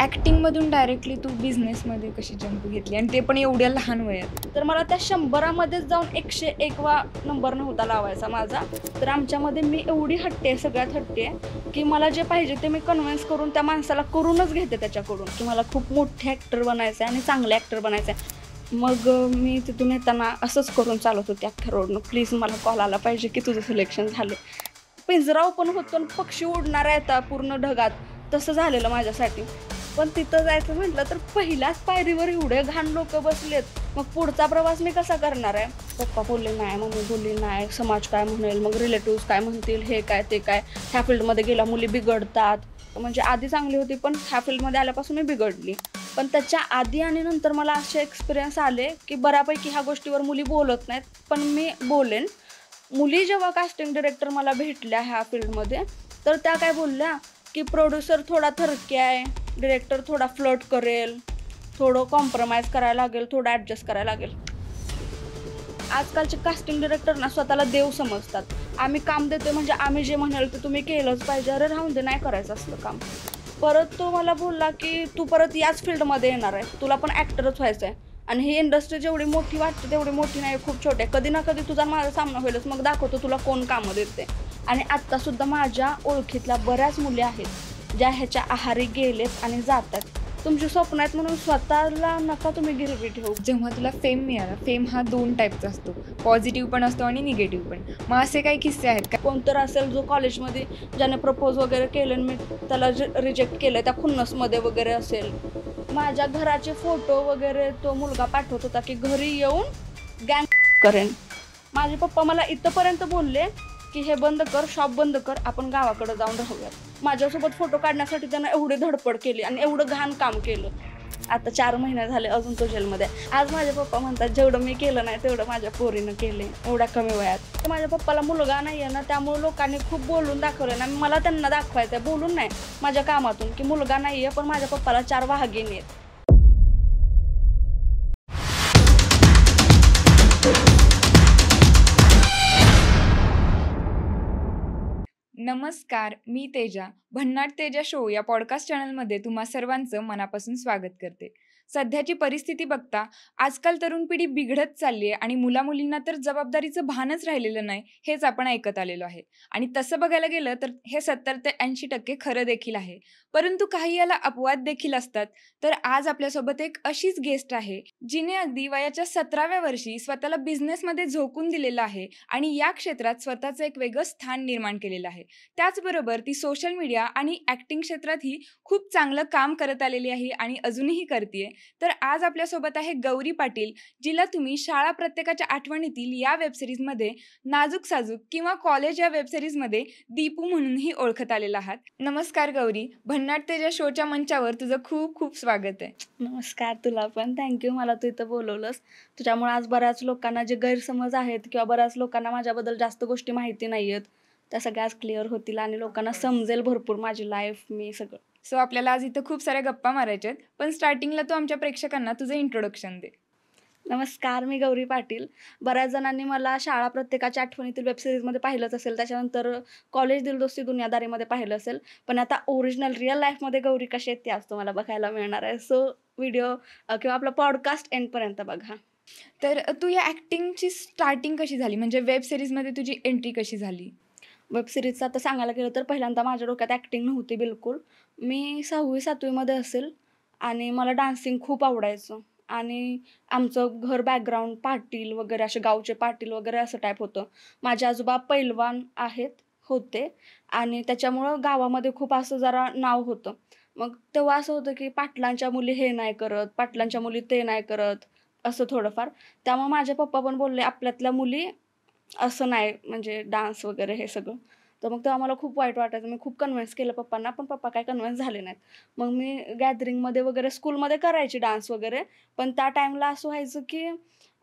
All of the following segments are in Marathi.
ॲक्टिंगमधून डायरेक्टली तू बिझनेसमध्ये कशी जंप घेतली आणि ते पण एवढ्या लहान वयात? तर मला त्या 100मध्येच जाऊन 101वा नंबर नव्हता लावायचा माझा. तर आमच्यामध्ये मी एवढी हट्टी आहे, सगळ्यात हट्टी आहे, की मला जे पाहिजे ते मी कन्व्हिन्स करून त्या माणसाला करूनच घेते त्याच्याकडून, की मला खूप मोठे ॲक्टर बनायचं आहे आणि चांगले ॲक्टर बनायचं आहे. मग मी तिथून येताना असंच करून चालत होते अख्ख्या रोडनं, प्लीज मला कॉल आला पाहिजे की तुझं सिलेक्शन झालं. पिंजरा ओपन होतो आणि पक्षी उडणारा येतात पूर्ण ढगात, तसं झालेलं माझ्यासाठी. पण तिथं जायचं म्हटलं तर पहिल्याच पायरीवर एवढे घाण लोक बसलेत, मग पुढचा प्रवास मी कसा करणार आहे? पप्पा बोलले नाही, मम्मी बोलली नाही, समाज काय म्हणेल, मग रिलेटिव्स काय म्हणतील, हे काय ते काय, ह्या फील्डमध्ये गेल्या मुली बिघडतात. म्हणजे आधी चांगली होती पण ह्या फील्डमध्ये आल्यापासून मी बिघडली. पण त्याच्या आधी आणि नंतर मला असे एक्सपिरियन्स आले की बऱ्यापैकी ह्या गोष्टीवर मुली बोलत नाहीत, पण मी बोलेन. मुली जेव्हा कास्टिंग डिरेक्टर मला भेटल्या ह्या फील्डमध्ये, तर त्या काय बोलल्या की प्रोड्युसर थोडा थरके आहे, डिरेक्टर थोडा फ्लर्ट करेल, थोडं कॉम्प्रोमाइज करायला लागेल, थोडं ॲडजस्ट करायला लागेल. आजकालचे कास्टिंग डिरेक्टर ना स्वतःला देव समजतात. आम्ही काम देतोय म्हणजे आम्ही जे म्हणाल ते तुम्ही केलंच पाहिजे. अरे राहून दे, नाही करायचं असलं काम. परत तो मला बोलला की तू परत याच फील्डमध्ये येणार आहे, तुला पण ॲक्टरच व्हायचं आहे. आणि ही इंडस्ट्री जेवढी मोठी वाटते तेवढी मोठी नाही, खूप छोटी आहे. कधी ना कधी तुझा माझा सामना होईलच, मग दाखवतो तुला कोण कामं देते. आणि आत्तासुद्धा माझ्या ओळखीतल्या बऱ्याच मुली आहेत ज्या ह्याच्या आहारी गेलेत आणि जातात. तुमची स्वप्न आहेत म्हणून स्वतःला नका तुम्ही गिरवी ठेवू. जेव्हा तुला फेम मिळाला, फेम हा 2 टाईपचा असतो, पॉझिटिव्ह पण असतो आणि निगेटिव्ह पण. मग असे काही किस्से आहेत का? कोणतर असेल जो कॉलेजमध्ये ज्याने प्रपोज वगैरे केलं आणि मी त्याला रिजेक्ट केलं, त्या खुन्नसमध्ये वगैरे असेल. माझ्या घराचे फोटो वगैरे तो मुलगा पाठवत होता की घरी येऊन गँग करेन. माझे पप्पा मला इथंपर्यंत बोलले की हे बंद कर, शॉप बंद कर, आपण गावाकडे जाऊन राहूयात. माझ्यासोबत फोटो काढण्यासाठी त्यानं एवढी धडपड केली आणि एवढं घाण काम केलं. आता 4 महिने झाले, अजून तो जेलमध्ये. आज माझे पप्पा म्हणतात जेवढं मी केलं नाही तेवढं माझ्या पोरीनं केले एवढ्या कमी वयात. तर माझ्या पप्पाला मुलगा नाही आहे ना, त्यामुळे लोकांनी खूप बोलून दाखवलं ना. मला त्यांना दाखवायचं आहे, बोलून नाही, माझ्या कामातून, की मुलगा नाही आहे पण माझ्या पप्पाला 4 वाघिणी आहेत. नमस्कार, मी तेजा. भन्नाट तेजा शो या पॉडकास्ट चॅनलमध्ये तुम्हा सर्वांचं मनापासून स्वागत करते. सध्याची परिस्थिती बघता आजकाल तरुण पिढी बिघडत चालली आहे आणि मुलामुलींना तर जबाबदारीचं भानच राहिलेलं नाही, हेच आपण ऐकत आलेलो आहे. आणि तसं बघायला गेलं तर हे 70 ते 80% खरं देखील आहे. परंतु काही याला अपवाद देखील असतात. तर आज आपल्यासोबत एक अशीच गेस्ट आहे, जिने अगदी वयाच्या 17व्या वर्षी स्वतःला बिझनेसमध्ये झोकून दिलेलं आहे आणि या क्षेत्रात स्वतःचं एक वेगळं स्थान निर्माण केलेलं आहे. त्याचबरोबर ती सोशल मीडिया आणि ॲक्टिंग क्षेत्रातही खूप चांगलं काम करत आलेली आहे आणि अजूनही करते. तर आज आपल्यासोबत आहे गौरी पाटील, जिला तुम्ही शाळा प्रत्येकाच्या आठवणीतील या वेबसिरीजमध्ये नाजूक साजूक किंवा कॉलेज या वेबसिरीजमध्ये दीपू म्हणूनही ओळखत आलेला आहात. नमस्कार गौरी, भन्नाट तेजा शोच्या मंचावर तुझं खूप खूप स्वागत आहे. नमस्कार, तुला पण थँक्यू, मला तू इथं बोलवलंस. तुझ्यामुळे आज बऱ्याच लोकांना जे गैरसमज आहेत किंवा बऱ्याच लोकांना माझ्याबद्दल जास्त गोष्टी माहिती नाही आहेत, त्या सगळ्या आज क्लिअर होतील आणि लोकांना समजेल भरपूर माझी लाईफ, मी सगळं. सो आपल्याला आज इथं खूप साऱ्या गप्पा मारायच्या आहेत, पण स्टार्टिंगला तू आमच्या प्रेक्षकांना तुझं इंट्रोडक्शन दे. नमस्कार, मी गौरी पाटील. बऱ्याच जणांनी मला शाळा प्रत्येकाच्या आठवणीतील वेबसिरीजमध्ये पाहिलंच असेल, त्याच्यानंतर कॉलेज दिल दोस्ती दुनियादारीमध्ये पाहिलं असेल, पण आता ओरिजिनल रिअल लाईफमध्ये गौरी कशी आहेत ते आज तुम्हाला बघायला मिळणार आहे. सो व्हिडिओ किंवा आपला पॉडकास्ट एंडपर्यंत बघा. तर तू या ॲक्टिंगची स्टार्टिंग कशी झाली, म्हणजे वेब सिरीजमध्ये तुझी एंट्री कशी झाली? वेबसिरीजचं आता सांगायला गेलं तर पहिल्यांदा माझ्या डोक्यात ॲक्टिंग नव्हती बिलकुल. मी 6वी-7वीमध्ये असेल आणि मला डान्सिंग खूप आवडायचं. आणि आमचं घर बॅकग्राऊंड पाटील वगैरे, असे गावचे पाटील वगैरे असं टाईप होतं. माझे आजोबा पैलवान होते आणि त्याच्यामुळं गावामध्ये खूप असं जरा नाव होतं. मग तेव्हा असं होतं की पाटलांच्या मुली हे नाही करत, पाटलांच्या मुली ते नाही करत, असं थोडंफार. त्यामुळे माझे पप्पा पण बोलले आपल्यातल्या मुली असं नाही, म्हणजे डान्स वगैरे हे सगळं. तर मग तेव्हा मला खूप वाईट वाटायचं. मी खूप कन्व्हिन्स केलं पप्पांना, पण पप्पा काही कन्व्हिन्स झाले नाहीत. मग मी गॅदरिंगमध्ये वगैरे स्कूलमध्ये करायची डान्स वगैरे, पण त्या टाईमला असं व्हायचं की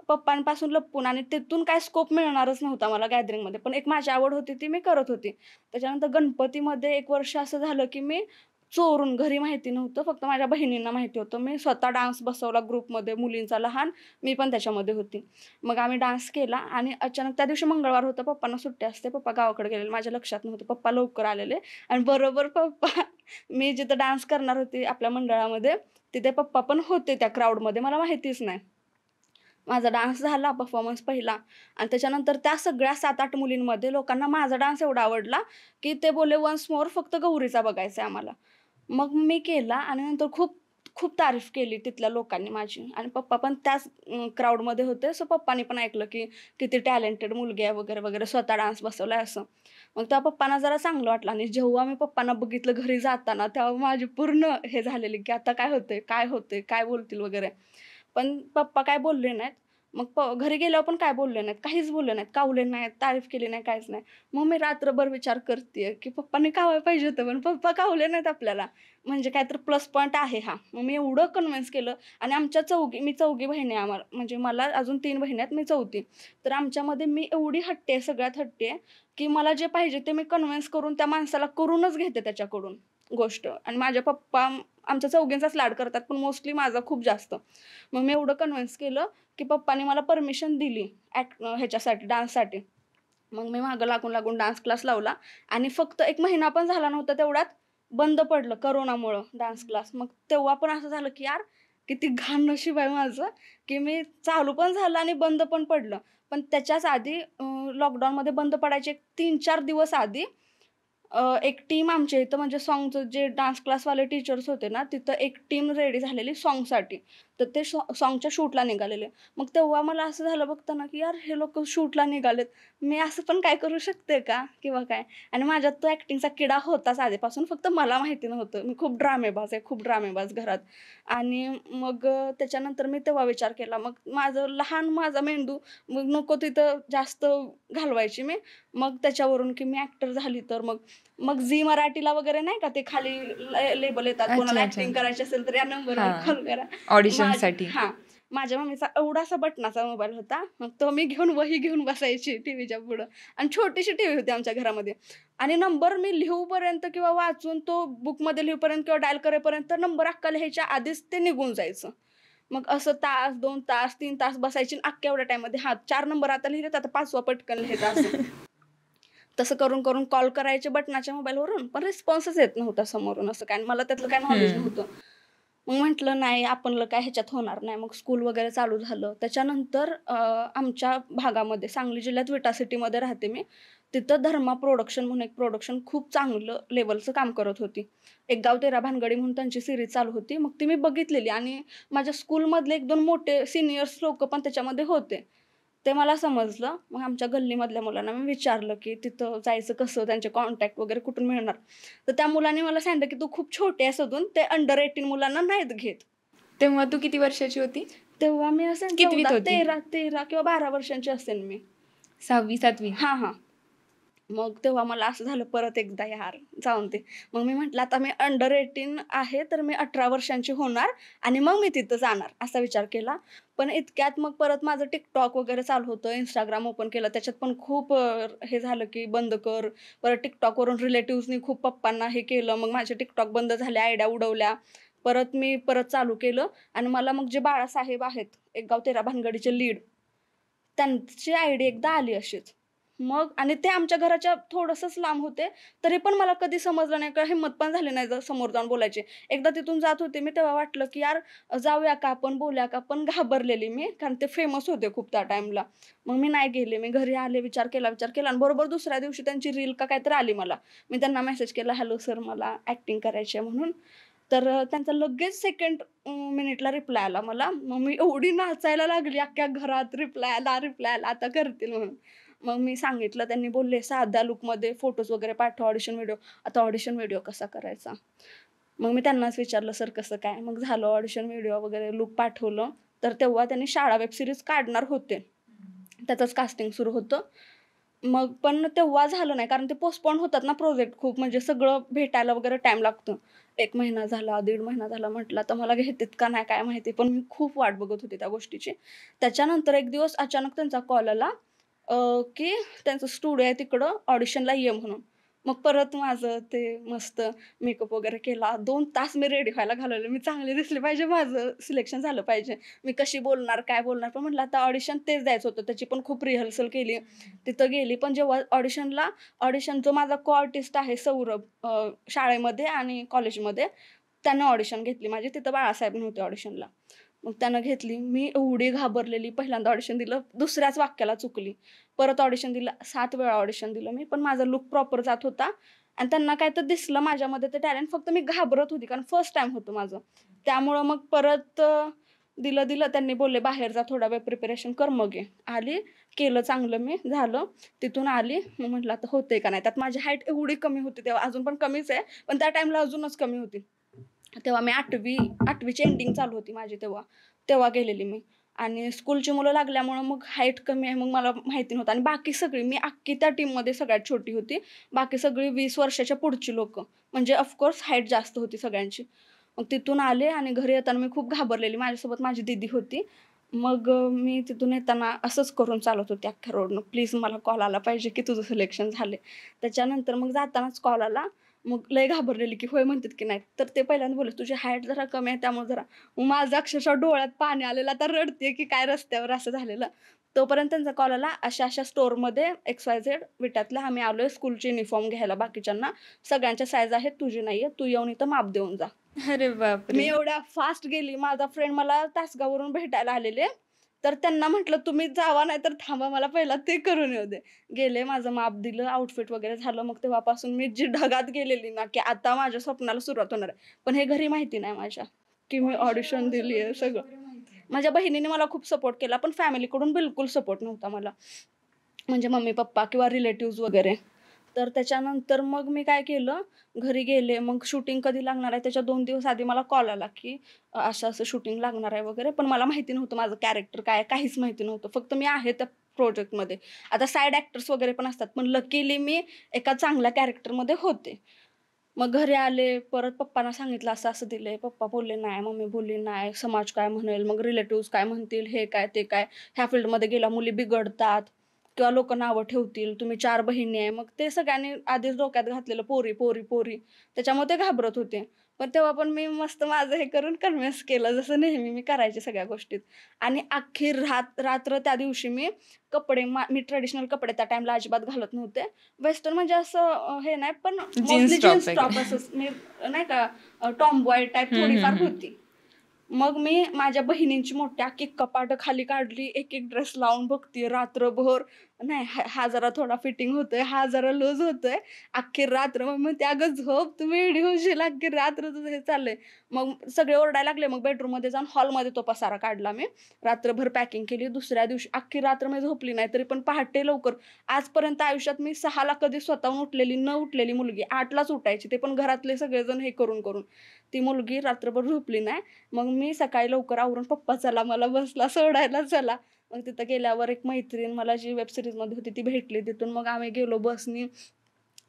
पप्पांपासून लपून, आणि तिथून काय स्कोप मिळणारच नव्हता मला गॅदरिंगमध्ये. पण एक माझी आवड होती ती मी करत होती. त्याच्यानंतर गणपतीमध्ये 1 वर्ष असं झालं की मी चोरून, घरी माहिती नव्हतं, फक्त माझ्या बहिणींना माहिती होतं. मी स्वतः डान्स बसवला ग्रुपमध्ये मुलींचा लहान, मी पण त्याच्यामध्ये होती. मग आम्ही डान्स केला आणि अचानक त्या दिवशी मंगळवार होतं, पप्पांना सुट्टी असते, पप्पा गावाकडे गेलेले, माझ्या लक्षात नव्हतं. पप्पा लवकर आलेले आणि बरोबर पप्पा मी जिथं डान्स करणार होती आपल्या मंडळामध्ये, तिथे पप्पा पण होते त्या क्राऊडमध्ये, मला माहितीच नाही. माझा डान्स झाला, परफॉर्मन्स पहिला आणि त्याच्यानंतर त्या सगळ्या 7-8 मुलींमध्ये लोकांना माझा डान्स एवढा आवडला, की ते बोलले, "वन्स मोर फक्त गौरीचा बघायचा आहे आम्हाला." मग मी केला आणि नंतर खूप खूप तारीफ केली तिथल्या लोकांनी माझी आणि पप्पा पण त्याच क्राऊडमध्ये होते. सो पप्पांनी पण ऐकलं, की किती टॅलेंटेड मुलगी आहे वगैरे, वगैरे. स्वतः डान्स बसवलाय असं. मग तेव्हा पप्पांना जरा चांगलं वाटलं आणि जेव्हा मी पप्पांना बघितलं घरी जाताना, तेव्हा माझी पूर्ण हे झालेली, की आता काय होतंय, काय होतंय, काय बोलतील वगैरे. पण पप्पा काय बोलले नाहीत. मग घरी गेल्यावर पण काय बोलले नाहीत, काहीच बोलले नाहीत, कावले नाहीत, तारीफ केली नाही, काहीच नाही. मग मी रात्रभर विचार करतेय, की पप्पांनी कावायला पाहिजे होतं, पण पप्पा कावले नाहीत आपल्याला. म्हणजे काहीतरी प्लस पॉइंट आहे हा. मग मी एवढं कन्व्हिन्स केलं आणि आमच्या मी चौघी बहिणी आहे आम्हाला, म्हणजे मला अजून 3 बहिणी आहेत, मी चौथी. तर आमच्यामध्ये मी एवढी हट्टी आहे, सगळ्यात हट्टी आहे, की मला जे पाहिजे ते मी कन्व्हिन्स करून त्या माणसाला करूनच घेते त्याच्याकडून गोष्ट. आणि माझ्या पप्पा आमच्या चौघींचाच लाड करतात, पण मोस्टली माझा खूप जास्त. मग मी एवढं कन्व्हिन्स केलं, की पप्पांनी मला परमिशन दिली ह्याच्यासाठी, डान्ससाठी. मग मी मागं लागून डान्स क्लास लावला आणि फक्त 1 महिना पण झाला नव्हता तेवढ्यात बंद पडलं कोरोनामुळं डान्स क्लास. मग तेव्हा पण असं झालं, की यार किती घाण नशीब आहे माझं, की मी चालू पण झालं आणि बंद पण पडलं. पण त्याच्याच आधी लॉकडाऊनमध्ये बंद पडायचे 3-4 दिवस आधी एक टीम आमच्या इथं, म्हणजे सॉन्गचं जे डान्स क्लासवाले टीचर्स होते ना, तिथं एक टीम रेडी झालेली सॉन्गसाठी. तर ते सॉन्गच्या शूटला निघालेले. मग तेव्हा मला असं झालं बघताना, की यार हे लोकं शूटला निघालेत. मी असं पण काय करू शकते का? किंवा काय? आणि माझ्यात तो ॲक्टिंगचा किडा होताच आधीपासून, फक्त मला माहिती नव्हतं. मी खूप ड्रामेबाज आहे, खूप ड्रामेबाज घरात. आणि मग त्याच्यानंतर मी तेव्हा विचार केला. मग माझा मेंदू मग नको तिथं जास्त घालवायची मी. मग त्याच्यावरून, की मी ॲक्टर झाली तर मग मग झी मराठीला वगैरे नाही का ते खाली लेबल येतात, कोणाला अच्छा, अच्छा. ॲक्टिंग करायची असेल तर या नंबरवर हां. कॉल करा. ऑडिशनसाठी. हां. माझ्या मम्मीचा एवढासा बटनाचा मोबाईल होता. मग तो मी घेऊन वही घेऊन बसायची टीव्हीच्या पुढं आणि छोटीशी टीव्ही होती आमच्या घरामध्ये आणि नंबर मी लिहूपर्यंत किंवा वाचून तो बुकमध्ये लिहूपर्यंत किंवा डायल करेपर्यंत नंबर अक्का लिहायच्या आधीच ते निघून जायचं. मग असं तास, 2 तास, 3 तास बसायची आणि अख्ख्या एवढ्या टाईममध्ये 4 नंबर आता लिहिलेत, आता 5वा पटकन लिहायचा असं. तसं करून कॉल करायचे बटनाच्या मोबाईलवरून, पण रिस्पॉन्सच येत नव्हता समोरून असं काय. मला त्यातलं काय नॉलेज हं. नव्हतं. मग म्हटलं नाही आपलं काय ह्याच्यात होणार नाही. मग स्कूल वगैरे चालू झालं. त्याच्यानंतर आमच्या भागामध्ये सांगली जिल्ह्यात विटा सिटीमध्ये राहते मी. तिथं धर्मा प्रोडक्शन म्हणून एक प्रोडक्शन खूप चांगलं लेव्हलचं काम करत होती. एक गाव तेरा भानगडी म्हणून त्यांची सीरीज चालू होती. मग ती मी बघितलेली आणि माझ्या स्कूलमधले 1-2 मोठे सीनियर्स लोकं पण त्याच्यामध्ये होते. ते मला समजलं. मग आमच्या गल्लीमधल्या मुलांना मी विचारलं, की तिथं जायचं कसं? त्यांचे कॉन्टॅक्ट वगैरे कुठून मिळणार? तर त्या मुलाने मला सांगितलं, की "तू खूप छोटी आहेस अजून, ते अंडर 18 मुलांना नाहीत घेत." तेव्हा तू किती वर्षाची होती? तेव्हा मी असेन कितवीत 14, होती? 13 किंवा 12 वर्षांची असेन मी. 6वी 7वी? हां, हां. मग तेव्हा मला असं झालं परत एकदा यार जाऊन दे. मग मी म्हटलं आता मी अंडर 18 आहे, तर मी 18 वर्षांची होणार आणि मग मी तिथं जाणार असा विचार केला. पण इतक्यात मग परत माझं TikTok वगैरे चालू होतं. Instagram ओपन केलं. त्याच्यात पण खूप हे झालं की बंद कर. परत TikTokवरून रिलेटिव्हजनी खूप पप्पांना हे केलं. मग माझे TikTok बंद झाले, आयडिया उडवल्या. परत चालू केलं आणि मला मग जे बाळासाहेब आहेत, एक गाव तेरा भानगडीचे लीड, त्यांची आयडी एकदा आली अशीच. मग आणि ते आमच्या घराच्या थोडंसंच लांब होते. तरी पण मला कधी समजलं नाही किंवा हिंमत पण झाली नाही समोर जाऊन बोलायची. एकदा तिथून जात होते मी तेव्हा वाटलं, की यार जाऊया का आपण, बोलूया का? पण घाबरलेली मी कारण ते फेमस होते खूप त्या टाईमला. मग मी नाही गेले. मी घरी आले, विचार केला आणि बरोबर दुसऱ्या दिवशी त्यांची रील का काहीतरी आली मला. मी त्यांना मेसेज केला, "हॅलो सर, मला ॲक्टिंग करायची आहे" म्हणून. तर त्यांचा लगेच सेकंड मिनिटला रिप्लाय आला मला. मग मी एवढी नाचायला लागली अख्ख्या घरात, रिप्लाय आला, आता करतील म्हणून. मग मी सांगितलं, त्यांनी बोलले, "साध्या लूकमध्ये फोटोज वगैरे पाठव, ऑडिशन व्हिडिओ." आता ऑडिशन व्हिडिओ कसा करायचा? मग मी त्यांनाच विचारलं, "सर कसं काय?" मग झालं ऑडिशन व्हिडिओ वगैरे लूक पाठवलं. तर तेव्हा त्यांनी शाळा वेब सीरीज काढणार होते. त्याचंच कास्टिंग सुरू होतं. मग पण तेव्हा झालं नाही कारण ते पोस्टपोन होतात ना प्रोजेक्ट खूप, म्हणजे सगळं भेटायला वगैरे टाईम लागतो. 1 महिना झाला, 1.5 महिना झाला. म्हटलं आता मला घेतात का नाही काय माहिती, पण मी खूप वाट बघत होते त्या गोष्टीची. त्याच्यानंतर एक दिवस अचानक त्यांचा कॉल आला, की त्यांचं स्टुडिओ आहे तिकडं ऑडिशनला ये म्हणून. मग परत माझं ते मस्त मेकअप वगैरे केला. 2 तास मी रेडी व्हायला घालवले. मी चांगली दिसली पाहिजे, माझं सिलेक्शन झालं पाहिजे. मी कशी बोलणार, काय बोलणार? पण म्हटलं आता ऑडिशन तेच द्यायचं होतं. त्याची पण खूप रिहर्सल केली. तिथं गेली. पण जेव्हा ऑडिशन जो माझा को-आर्टिस्ट आहे सौरभ, शाळेमध्ये आणि कॉलेजमध्ये, त्यानं ऑडिशन घेतली माझी. तिथं बाळासाहेब नव्हते ऑडिशनला. मग त्यानं घेतली. मी एवढी घाबरलेली. पहिल्यांदा ऑडिशन दिलं. दुसऱ्याच वाक्याला चुकली. परत ऑडिशन दिलं. 7 वेळा ऑडिशन दिलं मी. पण माझा लूक प्रॉपर जात होता आणि त्यांना काय तर दिसलं माझ्यामध्ये ते टॅलेंट. फक्त मी घाबरत होती कारण फर्स्ट टाईम होतं माझं. त्यामुळं मग परत दिलं. त्यांनी बोलले, "बाहेर जा, थोडा वेळ प्रिपरेशन कर, मग ये." आली, केलं चांगलं मी, झालं. तिथून आली. मग म्हटलं आता होतंय का नाही. त्यात माझी हाईट एवढी कमी होती तेव्हा, अजून पण कमीच आहे. पण त्या टाईमला अजूनच कमी होती. तेव्हा मी 8वीची एंडिंग चालू होती माझी तेव्हा गेलेली मी. आणि स्कूलची मुलं लागल्यामुळं मग हाईट कमी आहे, मग मला माहिती नव्हतं. आणि बाकी सगळी, मी अख्खी त्या टीममध्ये सगळ्यात छोटी होती. बाकी सगळी 20 वर्षाच्या पुढची लोकं. म्हणजे ऑफकोर्स हाईट जास्त होती सगळ्यांची. मग तिथून आले आणि घरी येताना मी खूप घाबरलेली. माझ्यासोबत माझी दीदी होती. मग मी तिथून येताना असंच करून चालत होते अख्ख्या रोडनं, "प्लीज मला कॉल आला पाहिजे की तुझं सिलेक्शन झाले." त्याच्यानंतर मग जातानाच कॉल आला. मग लय घाबरलेली की होय म्हणतात की नाही. तर ते पहिल्यांदा बोलले, "तुझी हाईट जरा कमी आहे त्यामुळे जरा." मग माझं अक्षरशः डोळ्यात पाणी आलेलं. आता रडते की काय रस्त्यावर असं झालेलं. तोपर्यंत त्यांचा कॉल आला, "अशा-अशा स्टोअरमध्ये XYZ विट्यातल्या आम्ही आलोय स्कूलचे युनिफॉर्म घ्यायला बाकीच्यांना. सगळ्यांच्या साईज आहेत, तुझी नाही आहे. तू येऊन इथं माप देऊन जा." अरे बापरे! मी एवढ्या फास्ट गेली. माझा फ्रेंड मला तासगाववरून भेटायला आलेले. तर त्यांना म्हटलं, "तुम्ही जावा नाहीतर थांबा, मला पहिला ते करून येऊ दे." गेले, माझं माप दिलं, आउटफिट वगैरे झालं. मग तेव्हापासून मी जी ढगात गेलेली ना, की आता माझ्या स्वप्नाला सुरुवात होणार आहे. पण हे घरी माहिती नाही माझ्या, की मी ऑडिशन दिली आहे सगळं. माझ्या बहिणीने मला खूप सपोर्ट केला, पण फॅमिलीकडून बिलकुल सपोर्ट नव्हता मला. म्हणजे मम्मी-पप्पा किंवा रिलेटिव्हज वगैरे. तर त्याच्यानंतर मग मी काय केलं, घरी गेले. मग शूटिंग कधी लागणार आहे त्याच्या 2 दिवस आधी मला कॉल आला, की असं-असं शूटिंग लागणार आहे वगैरे. पण मला माहिती नव्हतं माझं कॅरेक्टर काय आहे, काहीच माहिती नव्हतं. फक्त मी आहे त्या प्रोजेक्टमध्ये. आता साइड ॲक्टर्स वगैरे पण असतात, पण लकीली मी एका चांगल्या कॅरेक्टरमध्ये होते. मग घरी आले, परत पप्पांना सांगितलं असं-असं दिलंय. पप्पा बोलले, "नाही." मम्मी बोलली, "नाही, समाज काय म्हणेल, मग रिलेटिव्हज काय म्हणतील, हे काय, ते काय. ह्या फील्डमध्ये गेल्या मुली बिघडतात किंवा लोकं नावं ठेवतील. तुम्ही 4 बहिणी आहे." मग ते सगळ्यांनी आधीच डोक्यात घातलेलं, पोरी, पोरी, पोरी. त्याच्यामुळे ते घाबरत होते. पण तेव्हा पण मी मस्त माझं हे करून कन्व्हिन्स केलं, जसं नेहमी मी करायचे सगळ्या गोष्टीत. आणि अख्खी रात्र त्या दिवशी मी कपडे, मी ट्रेडिशनल कपडे त्या टाईमला अजिबात घालत नव्हते. वेस्टर्न म्हणजे असं हे नाही, पण mostly jeans top jeans top वगैरे. असंच मी, नाही का, टॉमबॉय टाईप हं, हं, थोडीफार हं. होती. मग मी माझ्या बहिणींची मोठ्या अख्खी कपाटं खाली काढली, एक-एक ड्रेस लावून बघतीये रात्रभर. नाही, हा जरा थोडा फिटिंग होतोय, हा जरा लूज होतोय. अख्खी रात्र मग म्हणते, "अगं झोप, तू वेडी होशील, अख्खी रात्र तुझं हे चाललंय." मग सगळे ओरडायला लागले. मग बेडरूममध्ये जाऊन हॉलमध्ये तो पसारा काढला मी. रात्रभर पॅकिंग केली. दुसऱ्या दिवशी अख्खी रात्र मी झोपली नाही. तरी पण पहाटे लवकर, आजपर्यंत आयुष्यात मी 6ला कधी स्वतःहून न उठलेली मुलगी 8लाच उठायची. ते पण घरातले सगळेजण हे करून. ती मुलगी रात्रभर झोपली नाही. मग मी सकाळी लवकर आवरून, "पप्पा चला, मला बसला सोडायला चला." मग तिथं गेल्यावर एक मैत्रीण मला जी वेब सीरीजमध्ये होती ती भेटली. तिथून मग आम्ही गेलो बसनी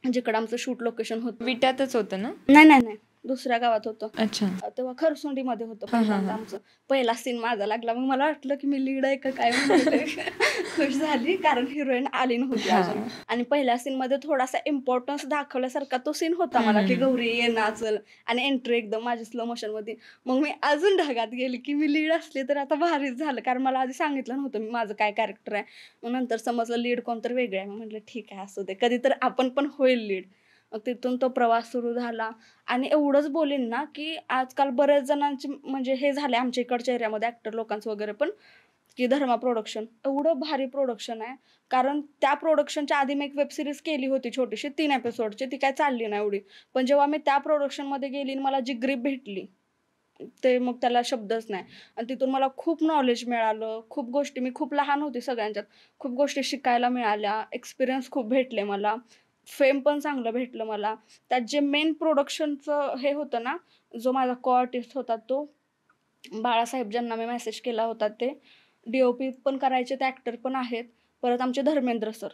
जिकडं आमचं शूट लोकेशन होतं. विट्यातच होतं ना? नाही. दुसऱ्या गावात होतं. अच्छा. तेव्हा खरसुंडीमध्ये होतं हां, हां, पहिल्यांदा हां. आमचं. पहिला सीन माझा लागला. मग मला वाटलं की मी लीड आहे का काय म्हणते. खुश झाली कारण हिरोईन आली नव्हती अजून. हां. आणि पहिल्या सीनमध्ये थोडासा इम्पॉर्टन्स दाखवल्यासारखा तो सीन होता हं, मला, हं, की हं. गौरी ये नाचल आणि एंट्री एकदम माझी स्लो मोशनमध्ये. मग मी अजून ढगात गेली की मी लीड असली तर आता भारीच झालं. कारण मला आधी सांगितलं नव्हतं मी माझं काय कॅरेक्टर आहे. मग नंतर समजलं लीड कोणतरी वेगळं आहे. मग म्हटलं ठीक आहे, असू दे. कधी तर आपण पण होईल लीड. मग तिथून तो प्रवास सुरू झाला. आणि एवढंच बोलीन ना, की आजकाल बऱ्याच जणांची म्हणजे हे झालंय आमच्या इकडच्या एरियामध्ये ॲक्टर लोकांचं वगैरे पण, की धर्मा प्रोडक्शन एवढं भारी प्रोडक्शन आहे. कारण त्या प्रोडक्शनच्या आधी मी एक वेब सीरीज केली होती छोटीशी 3 एपिसोडची, ती काय चालली नाही एवढी. पण जेव्हा मी त्या प्रोडक्शनमध्ये गेली आणि मला जी ग्रिप भेटली, ते मग त्याला शब्दच नाही. आणि तिथून मला खूप नॉलेज मिळालं. खूप गोष्टी, मी खूप लहान होते सगळ्यांच्यात. खूप गोष्टी शिकायला मिळाल्या. एक्सपिरियन्स खूप भेटले मला. फेम पण चांगलं भेटलं मला. त्यात जे मेन प्रोडक्शनचं हे होतं ना, जो माझा को-आर्टिस्ट होता तो बाळासाहेब, ज्यांना मी मेसेज केला होता ते. डी-ओ-पी पण करायचे, ते ॲक्टर पण आहेत. परत आमचे धर्मेंद्र सर.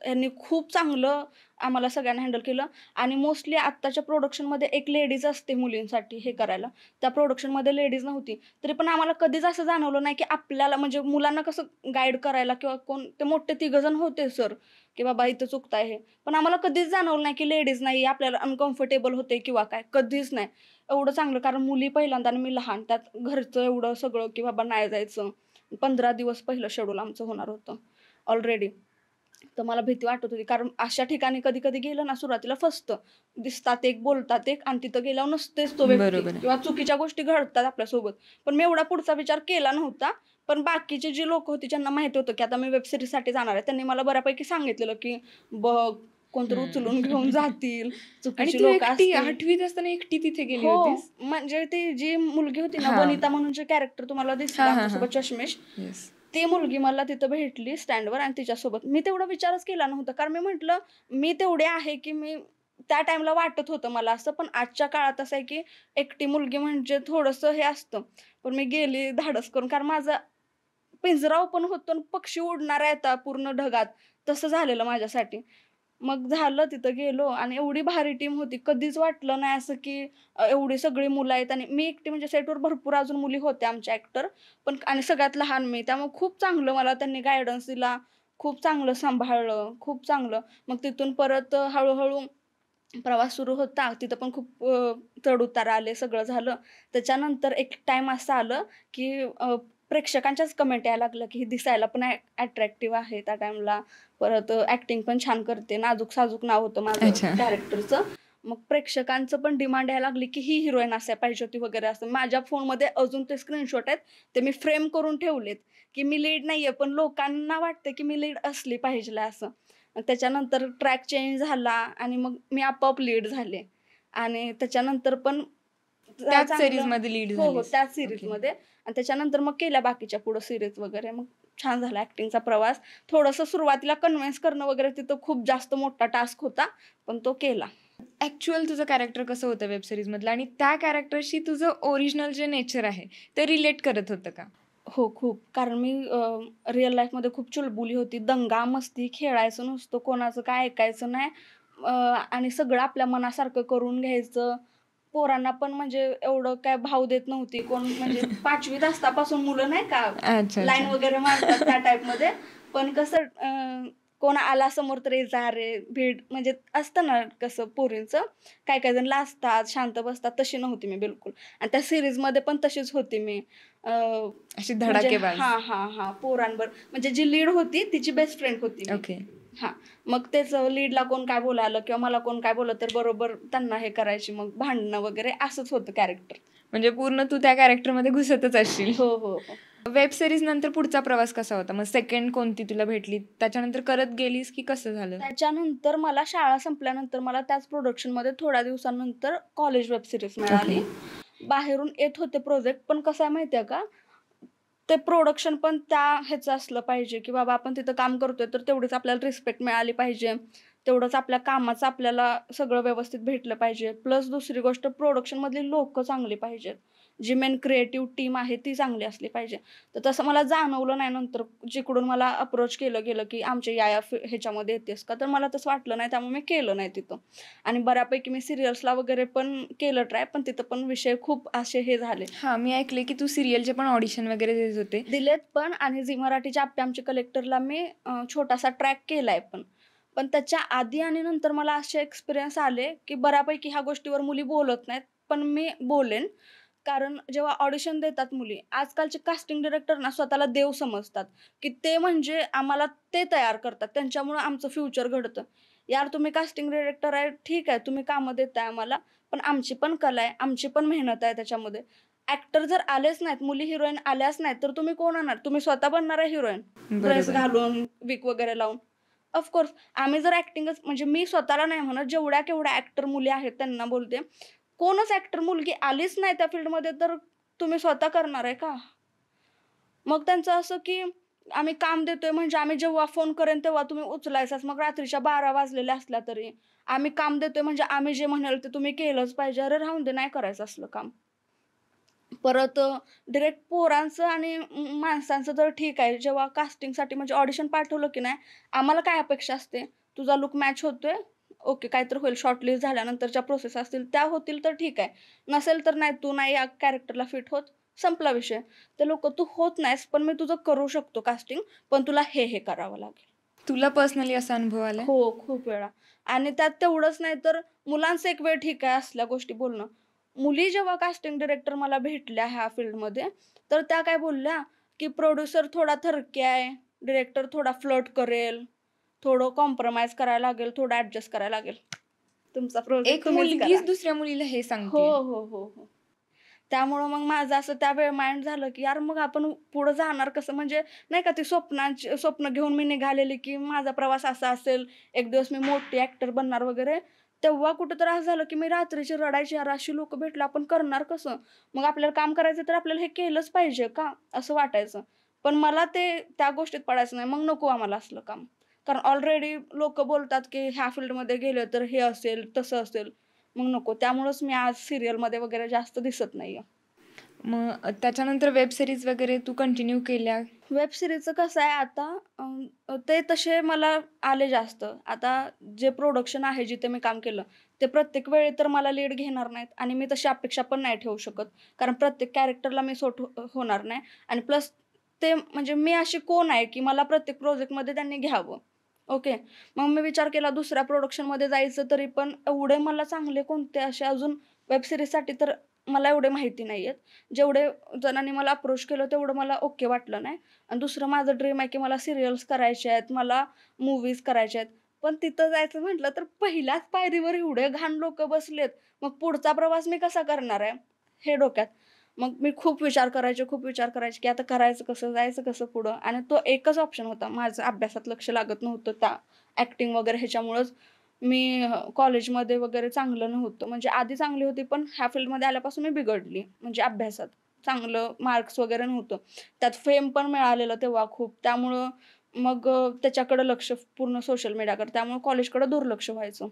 यांनी खूप चांगलं आम्हाला सगळ्यांना हँडल केलं. आणि मोस्टली आत्ताच्या प्रोडक्शनमध्ये एक लेडीज असते मुलींसाठी हे करायला. त्या प्रोडक्शनमध्ये लेडीज नव्हती. तरी पण आम्हाला कधीच असं जाणवलं नाही की आपल्याला म्हणजे मुलांना कसं गाईड करायला किंवा कोण ते मोठे तिघजण होते सर, की बाबा इथं चुकताय हे. पण आम्हाला कधीच जाणवलं नाही की लेडीज नाही, आपल्याला अनकम्फर्टेबल होते किंवा काय, कधीच नाही. एवढं चांगलं, कारण मुली पहिल्यांदा आणि मी लहान, त्यात घरचं एवढं सगळं की बाबा नाही जायचं. 15 दिवस पहिलं शेड्यूल आमचं होणार होतं ऑलरेडी. तर मला भीती वाटत होती, कारण अशा ठिकाणी कधी कधी गेलं ना, सुरुवातीला फसतं. दिसतात एक, बोलतात एक, आणि तिथं गेल्यावर नसतेच तो व्यक्ती बरोबर आहे. किंवा चुकीच्या गोष्टी घडतात आपल्यासोबत. पण मी एवढा पुढचा विचार केला नव्हता. पण बाकीचे जे लोक होते ज्यांना माहिती होतं की आता मी वेब सिरीजसाठी जाणार आहे, त्यांनी मला बऱ्यापैकी सांगितलेलं की बघ, कोणतरी उचलून घेऊन जातील, आणि चुकीची तू लोक एकटी असतील. 8वीत असताना एकटी तिथे गेली हो, होतीस? म्हणजे ती जी मुलगी होती ना, हा. वनिता म्हणून जे कॅरेक्टर तुम्हाला दिसलं हा हा हा. आमच्यासोबत, चष्मेश, येस. ती मुलगी मला तिथं भेटली स्टँडवर, आणि तिच्यासोबत मी तेवढा विचारच केला नव्हता, कारण मी म्हटलं मी तेवढे आहे की मी त्या टाइमला वाटत होतं मला असं. पण आजच्या काळात असं आहे की एकटी मुलगी म्हणजे थोडंसं हे असतं. पण मी गेली धाडस करून, कारण माझा पिंजरा ओपन होतो आणि पक्षी उडणार आहे आता पूर्ण ढगात, तसं झालेलं माझ्यासाठी. मग झालं, तिथं गेलो आणि एवढी भारी टीम होती. कधीच वाटलं नाही असं की एवढी सगळी मुलं आहेत आणि मी एकटी. म्हणजे सेटवर भरपूर अजून मुली होत्या आमच्या ॲक्टर, पण आणि सगळ्यात लहान मी. त्यामुळे खूप चांगलं मला त्यांनी गाईडन्स दिला, खूप चांगलं सांभाळलं, खूप चांगलं. मग तिथून परत हळू प्रवास सुरू होता. तिथं पण खूप चढ-उतार आले, सगळं झालं. त्याच्यानंतर एक टाईम असं आलं, की प्रेक्षकांच्याच कमेंट यायला लागल्या, की ही दिसायला पण अट्रॅक्टिव्ह आहे त्या टाईमला. परत ॲक्टिंग पण छान करते. नाजूक-साजूक नाव होतं माझं अच्छा. कॅरेक्टरचं. मग प्रेक्षकांचं पण डिमांड यायला लागली, की ही हिरोईन असायला पाहिजे होती वगैरे असं. माझ्या फोनमध्ये अजून ते स्क्रीनशॉट आहेत. ते मी फ्रेम करून ठेवलेत, की मी लीड नाहीये, पण लोकांना वाटतं, की मी लीड असली पाहिजे असं. त्याच्यानंतर ट्रॅक चेंज झाला आणि मग मी आपोआप लीड झाले. आणि त्याच्यानंतर पण त्याच चांगलं. सीरीजमध्ये लीड हो, हो. झालीस? त्याच ओके. सीरीजमध्ये. आणि त्याच्यानंतर मग केल्या बाकीच्या पुढं सीरीज वगैरे. मग छान झाला ॲक्टिंगचा प्रवास. थोडंसं सुरुवातीला कन्व्हिन्स करणं वगैरे तिथं खूप जास्त मोठा टास्क होता, पण तो केला. ॲक्चुअल तुझं कॅरेक्टर कसं होतं वेब सीरीजमधलं, आणि त्या कॅरेक्टरशी तुझं ओरिजिनल जे नेचर आहे ते रिलेट करत होतं का? हो, खूप. कारण मी रिअल लाईफमध्ये खूप चुलबुली होती. दंगा, मस्ती, खेळायचं नुसतं, कोणाचं काय ऐकायचं नाही. अ, आणि सगळं आपल्या मनासारखं करून घ्यायचं. पोरांना पण म्हणजे एवढं काय भाव देत नव्हती. कोण म्हणजे 5वीत असतापासून मुलं नाही का अच्छा, लाईन अच्छा. वगैरे मारतात त्या टाईपमध्ये. पण कसं कोण आला समोर तर जा रे, भीड म्हणजे असतं ना कसं पोरींचं. काही-काही जण लाजतात, शांत बसतात. तशी नव्हती मी बिलकुल. आणि त्या सीरीजमध्ये पण तशीच होती मी. अशी म्हणजे धडाकेबाज. हां. पोरांवर म्हणजे जी लीड होती तिची बेस्ट फ्रेंड होती मी. ओके. हां. मग तेच लीडला कोण काय बोलायलं किंवा मला कोण काय बोललं तर बरोबर त्यांना हे करायची, मग भांडणं वगैरे असंच होतं कॅरेक्टर. म्हणजे पूर्ण तू त्या कॅरेक्टरमध्ये घुसतच असशील. हो. वेब सीरीज नंतर पुढचा प्रवास कसा होता? मग सेकंड कोणती तुला भेटली? त्याच्यानंतर करत गेलीस की कसं झालं? त्याच्यानंतर मला शाळा संपल्यानंतर मला त्याच प्रोडक्शनमध्ये थोड्या दिवसानंतर कॉलेज वेब सीरीज मिळाली. बाहेरून येत होते प्रोजेक्ट, पण कसं आहे माहिती आहे का, ते प्रोडक्शन पण त्या ह्याचं असलं पाहिजे, की बाबा आपण तिथं काम करतोय तर तेवढीच आपल्याला रिस्पेक्ट मिळाली पाहिजे. तेवढंच आपल्या कामाचं आपल्याला सगळं व्यवस्थित भेटलं पाहिजे. प्लस दुसरी गोष्ट, प्रोडक्शनमधली लोकं चांगली पाहिजेत. जी मेन क्रिएटिव्ह टीम आहे ती चांगली असली पाहिजे. तर तसं मला जाणवलं नाही नंतर, जिकडून मला अप्रोच केलं गेलं, की आमच्या या ह्याच्यामध्ये येतेस का? तर मला तसं वाटलं नाही, त्यामुळे मी केलं नाही तिथं. आणि बऱ्यापैकी मी सीरियल्सला वगैरे पण केलं ट्राय, पण तिथं पण विषय खूप असे हे झाले. हां, मी ऐकले की तू सिरियलचे पण ऑडिशन वगैरे देत होते. दिलेत पण, आणि झी मराठीच्या आप्पे आमचे कलेक्टरला मी छोटासा ट्रॅक केलाय पण. पण त्याच्या आधी आणि नंतर मला असे एक्सपिरियन्स आले, की बऱ्यापैकी ह्या गोष्टीवर मुली बोलत नाहीत, पण मी बोलेन. कारण जेव्हा ऑडिशन देतात मुली, आजकालचे कास्टिंग डायरेक्टर ना स्वतःला देव समजतात, की ते म्हणजे आम्हाला ते तयार करतात. त्यांच्यामुळं आमचं फ्युचर घडतं. यार तुम्ही कास्टिंग डायरेक्टर आहे, ठीक आहे, तुम्ही कामं देताय आम्हाला, पण आमची पण कला आहे, आमची पण मेहनत आहे त्याच्यामध्ये. ॲक्टर जर आलेच नाहीत, मुली हिरोईन आल्याच नाहीत, तर तुम्ही कोण आणणार? तुम्ही स्वतः बनणार आहे हिरोईन, ड्रेस बरोबर. घालून, विग वगैरे लावून. ऑफकोर्स आम्ही जर ॲक्टिंगच, म्हणजे मी स्वतःला नाही म्हणत, जेवढ्या ॲक्टर मुली आहेत त्यांना बोलते, कोणच ॲक्टर मुलगी आलीच नाही त्या फील्डमध्ये, तर तुम्ही स्वतः करणार आहे का? मग त्यांचं असं, की आम्ही काम देतोय म्हणजे आम्ही जेव्हा फोन करेन तेव्हा तुम्ही उचलायचाच. मग रात्रीच्या 12 वाजलेल्या असल्या तरी. आम्ही काम देतोय म्हणजे आम्ही जे म्हणाल ते तुम्ही केलंच पाहिजे. अरे राहून दे, नाही करायचं असलं काम. परत डिरेक्ट पोरांचं आणि माणसांचं तर ठीक आहे. जेव्हा कास्टिंगसाठी म्हणजे ऑडिशन पाठवलं की नाही, आम्हाला काय अपेक्षा असते, तुझा लूक मॅच होतोय, ओके काहीतरी होईल. शॉर्टलिस्ट झाल्यानंतरच्या प्रोसेस असतील त्या होतील तर ठीक आहे. नसेल तर नाही, तू नाही या कॅरेक्टरला फिट होत, संपला विषय. ते लोकं तू होत नाहीस, पण मी तुझं करू शकतो कास्टिंग, पण तुला हे करावं लागेल. तुला पर्सनली असा अनुभव आलाय? हो, खूप वेळा. आणि त्यात तेवढंच नाही तर मुलांचं एक वेळ ठीक आहे असल्या गोष्टी बोलणं. मुली जेव्हा कास्टिंग डायरेक्टर मला भेटल्या ह्या फील्डमध्ये, तर त्या काय बोलल्या, की प्रोड्युसर थोडा थरके आहे, डायरेक्टर थोडा फ्लर्ट करेल, थोडं कॉम्प्रोमाईज करायला लागेल, थोडं ॲडजस्ट करायला लागेल. तुमचा प्रोजेक्ट एक तुम्हीच करा. मुलगीच दुसऱ्या मुलीला हे हो, सांगतेय. हो, हो, हो. त्यामुळं मग माझं असं त्यावेळी माइंड झालं, की यार मग आपण पुढं जाणार कसं? म्हणजे नाही का ती स्वप्न घेऊन मी निघालेली, की माझा प्रवास असा असेल, एक दिवस मी मोठी ॲक्टर बनणार वगैरे. तेव्हा कुठेतरी असं झालं, की मी रात्रीची रडायची, यार अशी लोकं भेटली आपण करणार कसं? मग आपल्याला काम करायचं तर आपल्याला हे केलंच पाहिजे का? असं वाटायचं. पण मला ते त्या गोष्टीत पडायचं नाही. मग नको आम्हाला असलं काम. कारण ऑलरेडी लोकं बोलतात, की ह्या फील्डमध्ये गेलं तर हे असेल, तसं असेल. मग नको. त्यामुळंच मी आज सीरियलमध्ये वगैरे जास्त दिसत नाहीये. मग त्याच्यानंतर वेब सिरीज वगैरे तू कंटिन्यू केल्या? वेब सीरीजचं कसं आहे आता ते तसे मला आले जास्त. आता जे प्रोडक्शन आहे जिथे मी काम केलं, ते प्रत्येक वेळी तर मला लीड घेणार नाहीत आणि मी तशी अपेक्षा पण नाही ठेवू शकत. कारण प्रत्येक कॅरेक्टरला मी होणार नाही आणि प्लस ते म्हणजे मी अशी कोण आहे, की मला प्रत्येक प्रोजेक्टमध्ये त्यांनी घ्यावं. ओके. मग मी विचार केला दुसऱ्या प्रोडक्शनमध्ये जायचं तरी पण एवढे मला चांगले कोणते असे अजून वेब सीरीजसाठी तर मला एवढे माहिती नाहीयेत. जेवढे जणांनी मला अप्रोच केलं तेवढं मला ओके वाटलं नाही. आणि दुसरं माझं ड्रीम आहे, की मला सीरियल्स करायच्या आहेत, मला मूव्हीज करायच्या आहेत. पण तिथं जायचं म्हटलं तर पहिल्याच पायरीवर एवढे घाण लोकं बसलेत. मग पुढचा प्रवास मी कसा करणार आहे? हे डोक्यात. मग मी खूप विचार करायचे, की आता करायचं कसं? जायचं कसं पुढं? आणि तो एकच ऑप्शन होता. माझं अभ्यासात लक्ष लागत नव्हतं त्या ॲक्टिंग वगैरे ह्याच्यामुळंच. मी कॉलेजमध्ये वगैरे चांगलं नव्हतं. म्हणजे आधी चांगली होती, पण ह्या फील्डमध्ये आल्यापासून मी बिघडली. म्हणजे अभ्यासात. चांगलं मार्क्स वगैरे नव्हतं. त्यात फेम पण मिळालेलं तेव्हा खूप. त्यामुळं मग त्याच्याकडं लक्ष पूर्ण सोशल मीडियाकडे. त्यामुळे कॉलेजकडं दुर्लक्ष व्हायचं.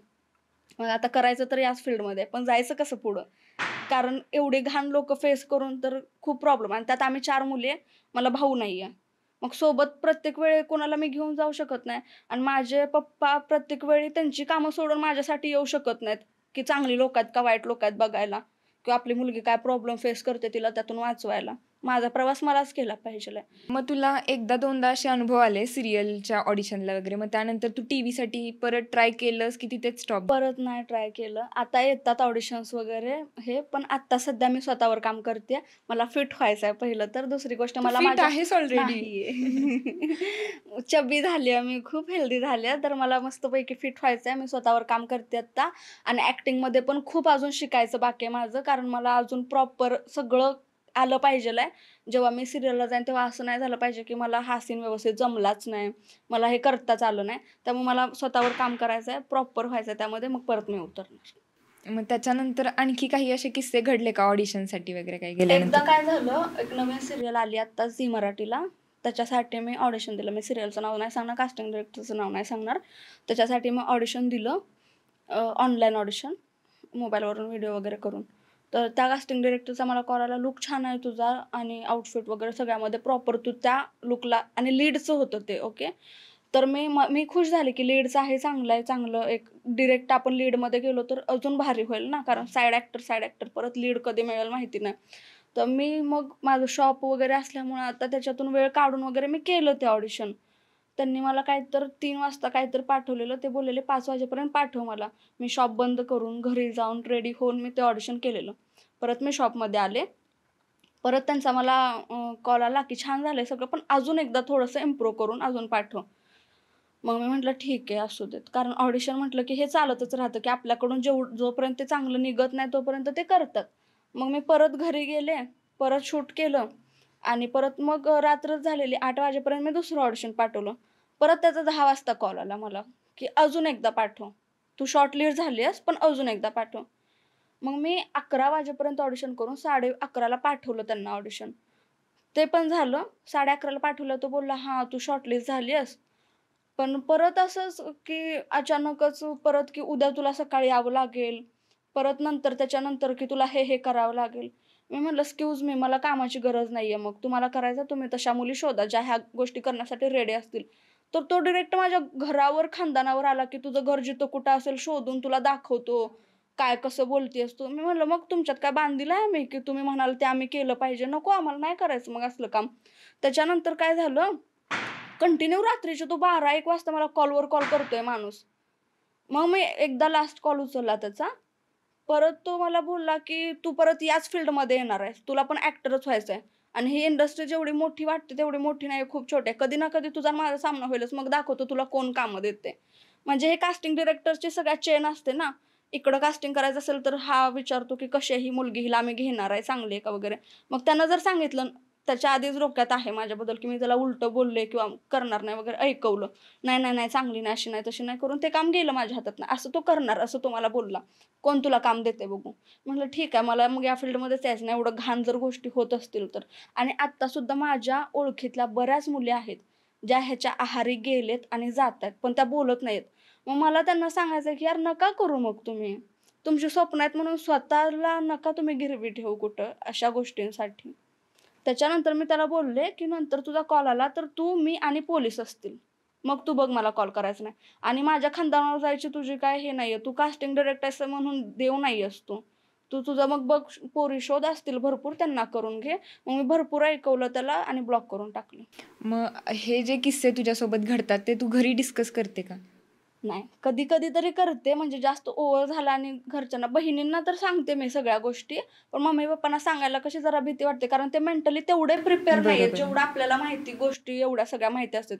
मग आता करायचं तर याच फील्डमध्ये आहे. पण जायचं कसं पुढं? कारण एवढी घाण लोकं फेस करून तर खूप प्रॉब्लेम आणि त्यात आम्ही 4 मुली आहे. मला भाऊ नाहीये. मग सोबत प्रत्येक वेळी कोणाला मी घेऊन जाऊ शकत नाही आणि माझे पप्पा प्रत्येक वेळी त्यांची कामं सोडून माझ्यासाठी येऊ शकत नाहीत, की चांगली लोकं आहेत का वाईट लोकं आहेत बघायला किंवा आपली मुलगी काय प्रॉब्लेम फेस करते तिला त्यातून वाचवायला. माझा प्रवास मलाच केला पाहिजेल आहे. मग तुला एकदा दोनदा असे अनुभव आले सीरियलच्या ऑडिशनला वगैरे, मग त्यानंतर तू टीव्हीसाठी परत ट्राय केलंस की तिथेच स्टॉप? परत नाही ट्राय केलं. आता येतात ऑडिशन्स वगैरे हे, पण आत्ता सध्या मी स्वतःवर काम करते. मला फिट व्हायचं आहे पहिलं तर. दुसरी गोष्ट मला फिट माझ्या आहेस ऑलरेडी. नाहीये. चब्बी झाली आहे मी, खूप हेल्दी झाली आहे. तर मला मस्तपैकी फिट व्हायचं आहे. मी स्वतःवर काम करते आत्ता आणि ॲक्टिंगमध्ये पण खूप अजून शिकायचं बाकी आहे माझं. कारण मला अजून प्रॉपर सगळं आलं पाहिजेल आहे. जेव्हा मी सीरियलला जाईन तेव्हा असं नाही झालं पाहिजे, की मला हा सीन व्यवस्थित जमलाच नाही. मला हे करताच आलं नाही. त्यामुळे मला स्वतःवर काम करायचं आहे, प्रॉपर व्हायचं आहे त्यामध्ये, मग परत मी उतरणार. मग त्याच्यानंतर आणखी काही असे किस्से घडले का ऑडिशनसाठी वगैरे काही एकदा गेल्यानंतर? काय झालं, एक नवीन सीरियल आली आत्ता झी मराठीला. त्याच्यासाठी मी ऑडिशन दिलं. मी सीरियलचं नाव नाही सांगणार, कास्टिंग डायरेक्टरचं नाव नाही सांगणार. त्याच्यासाठी मग ऑडिशन दिलं. ऑनलाईन ऑडिशन, मोबाईलवरून व्हिडिओ वगैरे करून. तर त्या कास्टिंग डायरेक्टरचा मला कॉल आला, "लूक छान आहे तुझा आणि आउटफिट वगैरे सगळ्यामध्ये प्रॉपर तू त्या लूकला" आणि लीडचं होतं ते ओके. तर मी खुश झाले, की लीडचं आहे, चांगलं आहे, चांगलं एक डिरेक्ट आपण लीडमध्ये गेलो तर अजून भारी होईल ना, कारण साइड ॲक्टर परत लीड कधी मिळेल माहिती नाही. तर मी मग माझं शॉप वगैरे असल्यामुळं आता त्याच्यातून वेळ काढून वगैरे मी केलं ते ऑडिशन. त्यांनी मला काहीतरी 3 वाजता काहीतरी पाठवलेलं. ते बोललेले 5 वाजेपर्यंत पाठव मला. मी शॉप बंद करून घरी जाऊन रेडी होऊन मी ते ऑडिशन केलेलं. परत मी शॉपमध्ये आले. परत त्यांचा मला कॉल आला, की "छान झालंय सगळं, पण अजून एकदा थोडंसं इम्प्रूव्ह करून अजून पाठव." मग मी म्हटलं, "ठीक आहे, असू देत." कारण ऑडिशन म्हटलं, की हे चालतच राहतं, की आपल्याकडून जोपर्यंत ते चांगलं निघत नाही तोपर्यंत ते करतात. मग मी परत घरी गेले, परत शूट केलं आणि परत मग रात्रच झालेली 8 वाजेपर्यंत मी दुसरं ऑडिशन पाठवलं. परत त्याचा 10 वाजता कॉल आला मला, की "अजून एकदा पाठव. तू शॉर्टलिस्ट झाली आहेस, पण अजून एकदा पाठव." मग मी 11 वाजेपर्यंत ऑडिशन करून 11:30ला पाठवलं त्यांना ऑडिशन. ते पण झालं. 11:30ला पाठवलं. तो बोलला, "हां, तू शॉर्टलिस्ट झाली आहेस." पण परत असंच, की अचानकच परत, की उद्या तुला सकाळी यावं लागेल. परत नंतर त्याच्यानंतर, की तुला हे करावं लागेल. मी म्हणलं एक्सक्यूज मी, मला कामाची गरज नाहीये, मग तुम्हाला करायचं तुम्ही तशा मुली शोधा ज्या ह्या गोष्टी करण्यासाठी रेडी असतील. तर तो डायरेक्ट माझ्या घरावर खानदानावर आला की तुझं घर जिथं कुठं असेल शोधून तुला दाखवतो, काय कसं बोलतेस तू. मी म्हणलं मग तुमच्यात काय बांधील आहे आम्ही की तुम्ही म्हणाल ते आम्ही केलं पाहिजे? नको, आम्हाला नाही करायचं मग असलं काम. त्याच्यानंतर काय झालं, कंटिन्यू रात्रीचे तो 12-1 वाजता मला कॉलवर कॉल करतोय माणूस. मग मी एकदा लास्ट कॉल उचलला त्याचा. परत तो मला बोलला की तू परत याच फील्डमध्ये येणार आहेस, तुला पण ऍक्टरच व्हायचं आहे आणि ही इंडस्ट्री जेवढी मोठी वाटते तेवढी मोठी नाही, खूप छोटी आहे. कधी ना कधी तुझा आणि माझा सामना होईलच, मग दाखवतो तुला कोण कामं देते. म्हणजे हे कास्टिंग डिरेक्टरची सगळ्यात चेन असते ना. इकडं कास्टिंग करायचं असेल तर हा विचारतो की कशी आहे ही मुलगी, हिला आम्ही घेणार आहे, चांगली आहे का वगैरे. मग त्यानं जर सांगितलं, त्याच्या आधीच डोक्यात आहे माझ्याबद्दल की मी त्याला उलटं बोलले किंवा करणार नाही वगैरे, ऐकवलं, नाही नाही नाही चांगली नाही, अशी नाही तशी नाही, करून ते काम गेलं माझ्या हातात नाही, असं तो करणार असं तो मला बोलला. कोण तुला काम देते बघू. म्हटलं ठीक आहे, मला मग या फील्डमध्येच यायचं नाही, एवढं घाण जर गोष्टी होत असतील तर. आणि आत्ता सुद्धा माझ्या ओळखीतल्या बऱ्याच मुली आहेत ज्या ह्याच्या आहारी गेलेत आणि जात आहेत, पण त्या बोलत नाहीत. मग मला त्यांना सांगायचं की यार नका करू, मग तुम्ही तुमची स्वप्न आहेत म्हणून स्वतःला नका तुम्ही गिरवी ठेवू कुठं अशा गोष्टींसाठी. त्याच्यानंतर मी त्याला बोलले की नंतर तुझा कॉल आला तर तू, मी आणि पोलीस असतील, मग तू बघ, मला कॉल करायचा नाही. आणि माझ्या खानदानावर जायची तुझी काय हे नाहीये, तू कास्टिंग डायरेक्टर म्हणून देव नाहीयेस तू. तू तुझं मग बघ, पोरी शोध असतील भरपूर, त्यांना करून घे. मग मी भरपूर ऐकवलं त्याला आणि ब्लॉक करून टाकलं. मग हे जे किस्से तुझ्यासोबत घडतात ते तू घरी डिस्कस करते का? नाही, कधी कधी तरी करते, म्हणजे जास्त ओव्हर झाला आणि घरच्यांना, बहिणींना तर सांगते मी सगळ्या गोष्टी, पण मम्मी पप्पांना सांगायला कशी जरा भीती वाटते, कारण ते मेंटली तेवढे प्रिपेअर नाहीयेत बरोबर. जेवढं आपल्याला माहिती, गोष्टी एवढ्या सगळ्या माहिती असतात.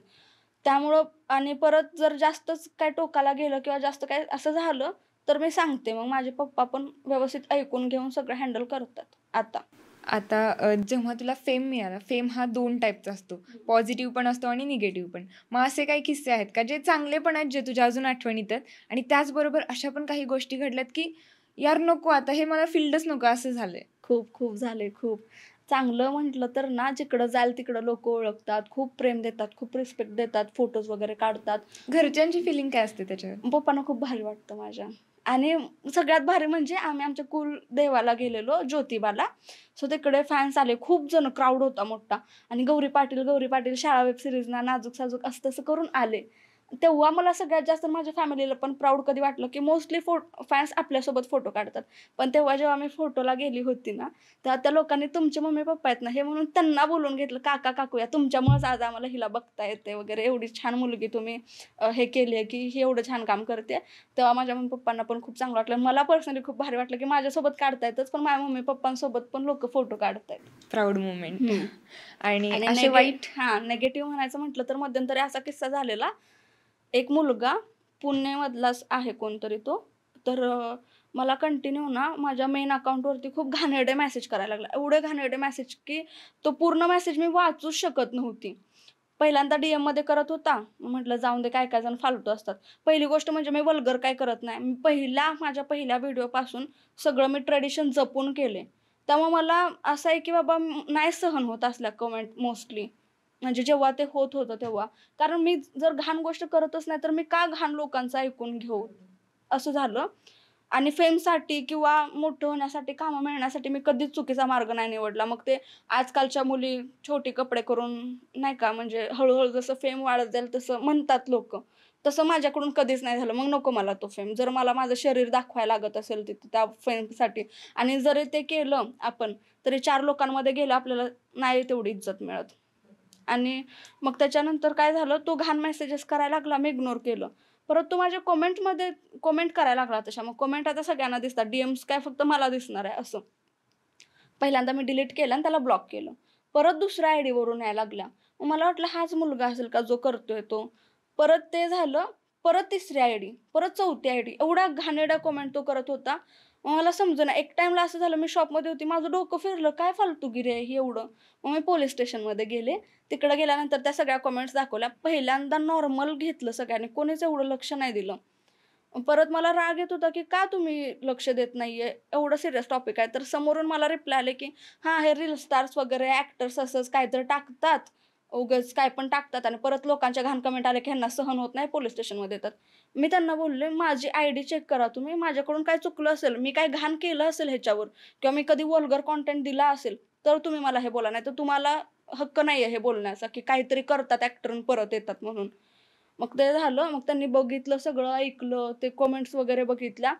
त्यामुळं आणि परत जर जास्तच काय टोकाला गेलं किंवा जास्त काय असं झालं तर मी सांगते, मग माझे पप्पा पण व्यवस्थित ऐकून घेऊन सगळं हँडल करतात आता. आता जेव्हा तुला फेम मिळाला, फेम हा 2 टाईपचा असतो, पॉझिटिव्ह पण असतो आणि निगेटिव्ह पण. मग असे काही किस्से आहेत का जे चांगले पण आहेत, जे तुझ्या अजून आठवणीत आहेत, आणि त्याचबरोबर अशा पण काही गोष्टी घडल्यात की यार नको आता हे मला फील्डच नको असं झालंय? खूप खूप झाले, खूप. चांगलं म्हटलं तर ना, जिकडं जाईल तिकडं लोक ओळखतात, खूप प्रेम देतात, खूप रिस्पेक्ट देतात, फोटोज वगैरे काढतात. घरच्यांची फिलिंग काय असते त्याच्यावर? पप्पांना खूप भारी वाटतं माझ्या. आणि सगळ्यात भारी म्हणजे आम्ही आमच्या कुल देवाला गेलेलो ज्योतिबाला. सो तिकडे फॅन्स आले, खूप जण, क्राऊड होता मोठा. आणि गौरी पाटील, गौरी पाटील शाळा वेब सिरीजना नाजूक साजूक असं तसं करून आले. तेव्हा मला सगळ्यात जास्त माझ्या फॅमिलीला पण प्राऊड कधी वाटलं की मोस्टली फॅन्स आपल्यासोबत फोटो काढतात. पण तेव्हा जेव्हा मी फोटोला गेली होती ना, तर त्या लोकांनी तुमचे मम्मी पप्पा आहेत ना हे म्हणून त्यांना बोलून घेतलं, काका काकूया तुमच्यामुळेच आज आम्हाला हिला बघता येते वगैरे, एवढी छान मुलगी तुम्ही हे केली आहे की ही एवढं छान काम करते. तेव्हा माझ्या मम्मी पप्पांना पण खूप चांगलं वाटलं. मला पर्सनली खूप भारी वाटलं की माझ्यासोबत काढतायतच, पण माझ्या मम्मी पप्पांसोबत पण लोक फोटो काढतायत. Proud movement. आणि आणि असे वाईट नेगेटिव्ह म्हणायचं म्हटलं तर मध्यंतरी असा किस्सा झालेला. एक मुलगा पुणेमधलाच आहे कोणतरी तो, तर मला कंटिन्यू ना माझ्या मेन अकाउंटवरती खूप घाणेरडे मेसेज करायला लागला. एवढे घाणेरडे मेसेज की तो पूर्ण मेसेज मी वाचूच शकत नव्हती. पहिल्यांदा DM मध्ये करत होता, म्हटलं जाऊन दे, काय काय जण फालतू असतात. पहिली गोष्ट म्हणजे मी वल्गर काय करत नाही. माझ्या पहिल्या व्हिडिओपासून सगळं मी ट्रेडिशन जपून केले. त्यामुळे मला असं आहे की बाबा नाही सहन होत असल्या कमेंट मोस्टली, म्हणजे जेव्हा ते होत होतं तेव्हा. कारण मी जर घाण गोष्ट करतच नाही तर मी का घाण लोकांचं ऐकून घेऊ, असं झालं. आणि फेमसाठी किंवा मोठं होण्यासाठी, कामं मिळण्यासाठी मी कधीच चुकीचा मार्ग नाही निवडला. मग ते आजकालच्या मुली छोटे कपडे करून नाही का, म्हणजे हळूहळू जसं फेम वाढत जाईल तसं म्हणतात लोक, तसं माझ्याकडून कधीच नाही झालं. मग नको मला तो फेम. जर मला माझं शरीर दाखवायला लागत असेल तिथे त्या फेमसाठी, आणि जरी ते केलं आपण तरी 4 लोकांमध्ये गेलं आपल्याला नाही तेवढी इज्जत मिळत. आणि मग त्याच्यानंतर काय झालं, तो घाण मेसेजेस करायला लागला, मी इग्नोर केलं. परत तो माझ्या कमेंटमध्ये कमेंट करायला लागला तशा. मग कमेंट आता सगळ्यांना दिसतात, DMs काय फक्त मला दिसणार आहे असं. पहिल्यांदा मी डिलीट केलं आणि त्याला ब्लॉक केलं. परत दुसऱ्या ID वरून यायला लागल्या. मग मला वाटलं हाच मुलगा असेल का जो करतोय तो. परत ते झालं, परत तिसरी ID, परत चौथी ID, एवढ्या घाणेरड्या कमेंट तो करत होता. मग मला समजेना. एक टाइमला असं झालं, मी शॉपमध्ये होती, माझं डोकं फिरलं, काय फालतूगिरी आहे ही एवढं. मग मी पोलीस स्टेशनमध्ये गेले. तिकडे गेल्यानंतर त्या सगळ्या कमेंट्स दाखवल्या. पहिल्यांदा नॉर्मल घेतलं सगळ्यांनी, कोणीच एवढं लक्ष नाही दिलं. परत मला राग येत होता की का तुम्ही लक्ष देत नाहीये, एवढं सिरियस टॉपिक आहे. तर समोरून मला रिप्लाय आले की हां, हे रील स्टार्स वगैरे ॲक्टर्स असंच काहीतरी टाकतात उगाच काय पण टाकतात आणि परत लोकांच्या घाण कमेंट आले की ह्यांना सहन होत नाही, पोलीस स्टेशनमध्ये येतात. मी त्यांना बोलले, माझी आयडी चेक करा तुम्ही, माझ्याकडून काय चुकलं असेल, मी काय घाण केलं असेल ह्याच्यावर किंवा मी कधी वल्गर कॉन्टेंट दिला असेल तर तुम्ही मला हे बोला, नाही तर तुम्हाला हक्क नाहीये हे बोलण्याचा की काहीतरी करतात ऍक्टर परत येतात म्हणून. मग ते झालं. मग त्यांनी बघितलं, सगळं ऐकलं, ते कमेंट्स वगैरे बघितल्या.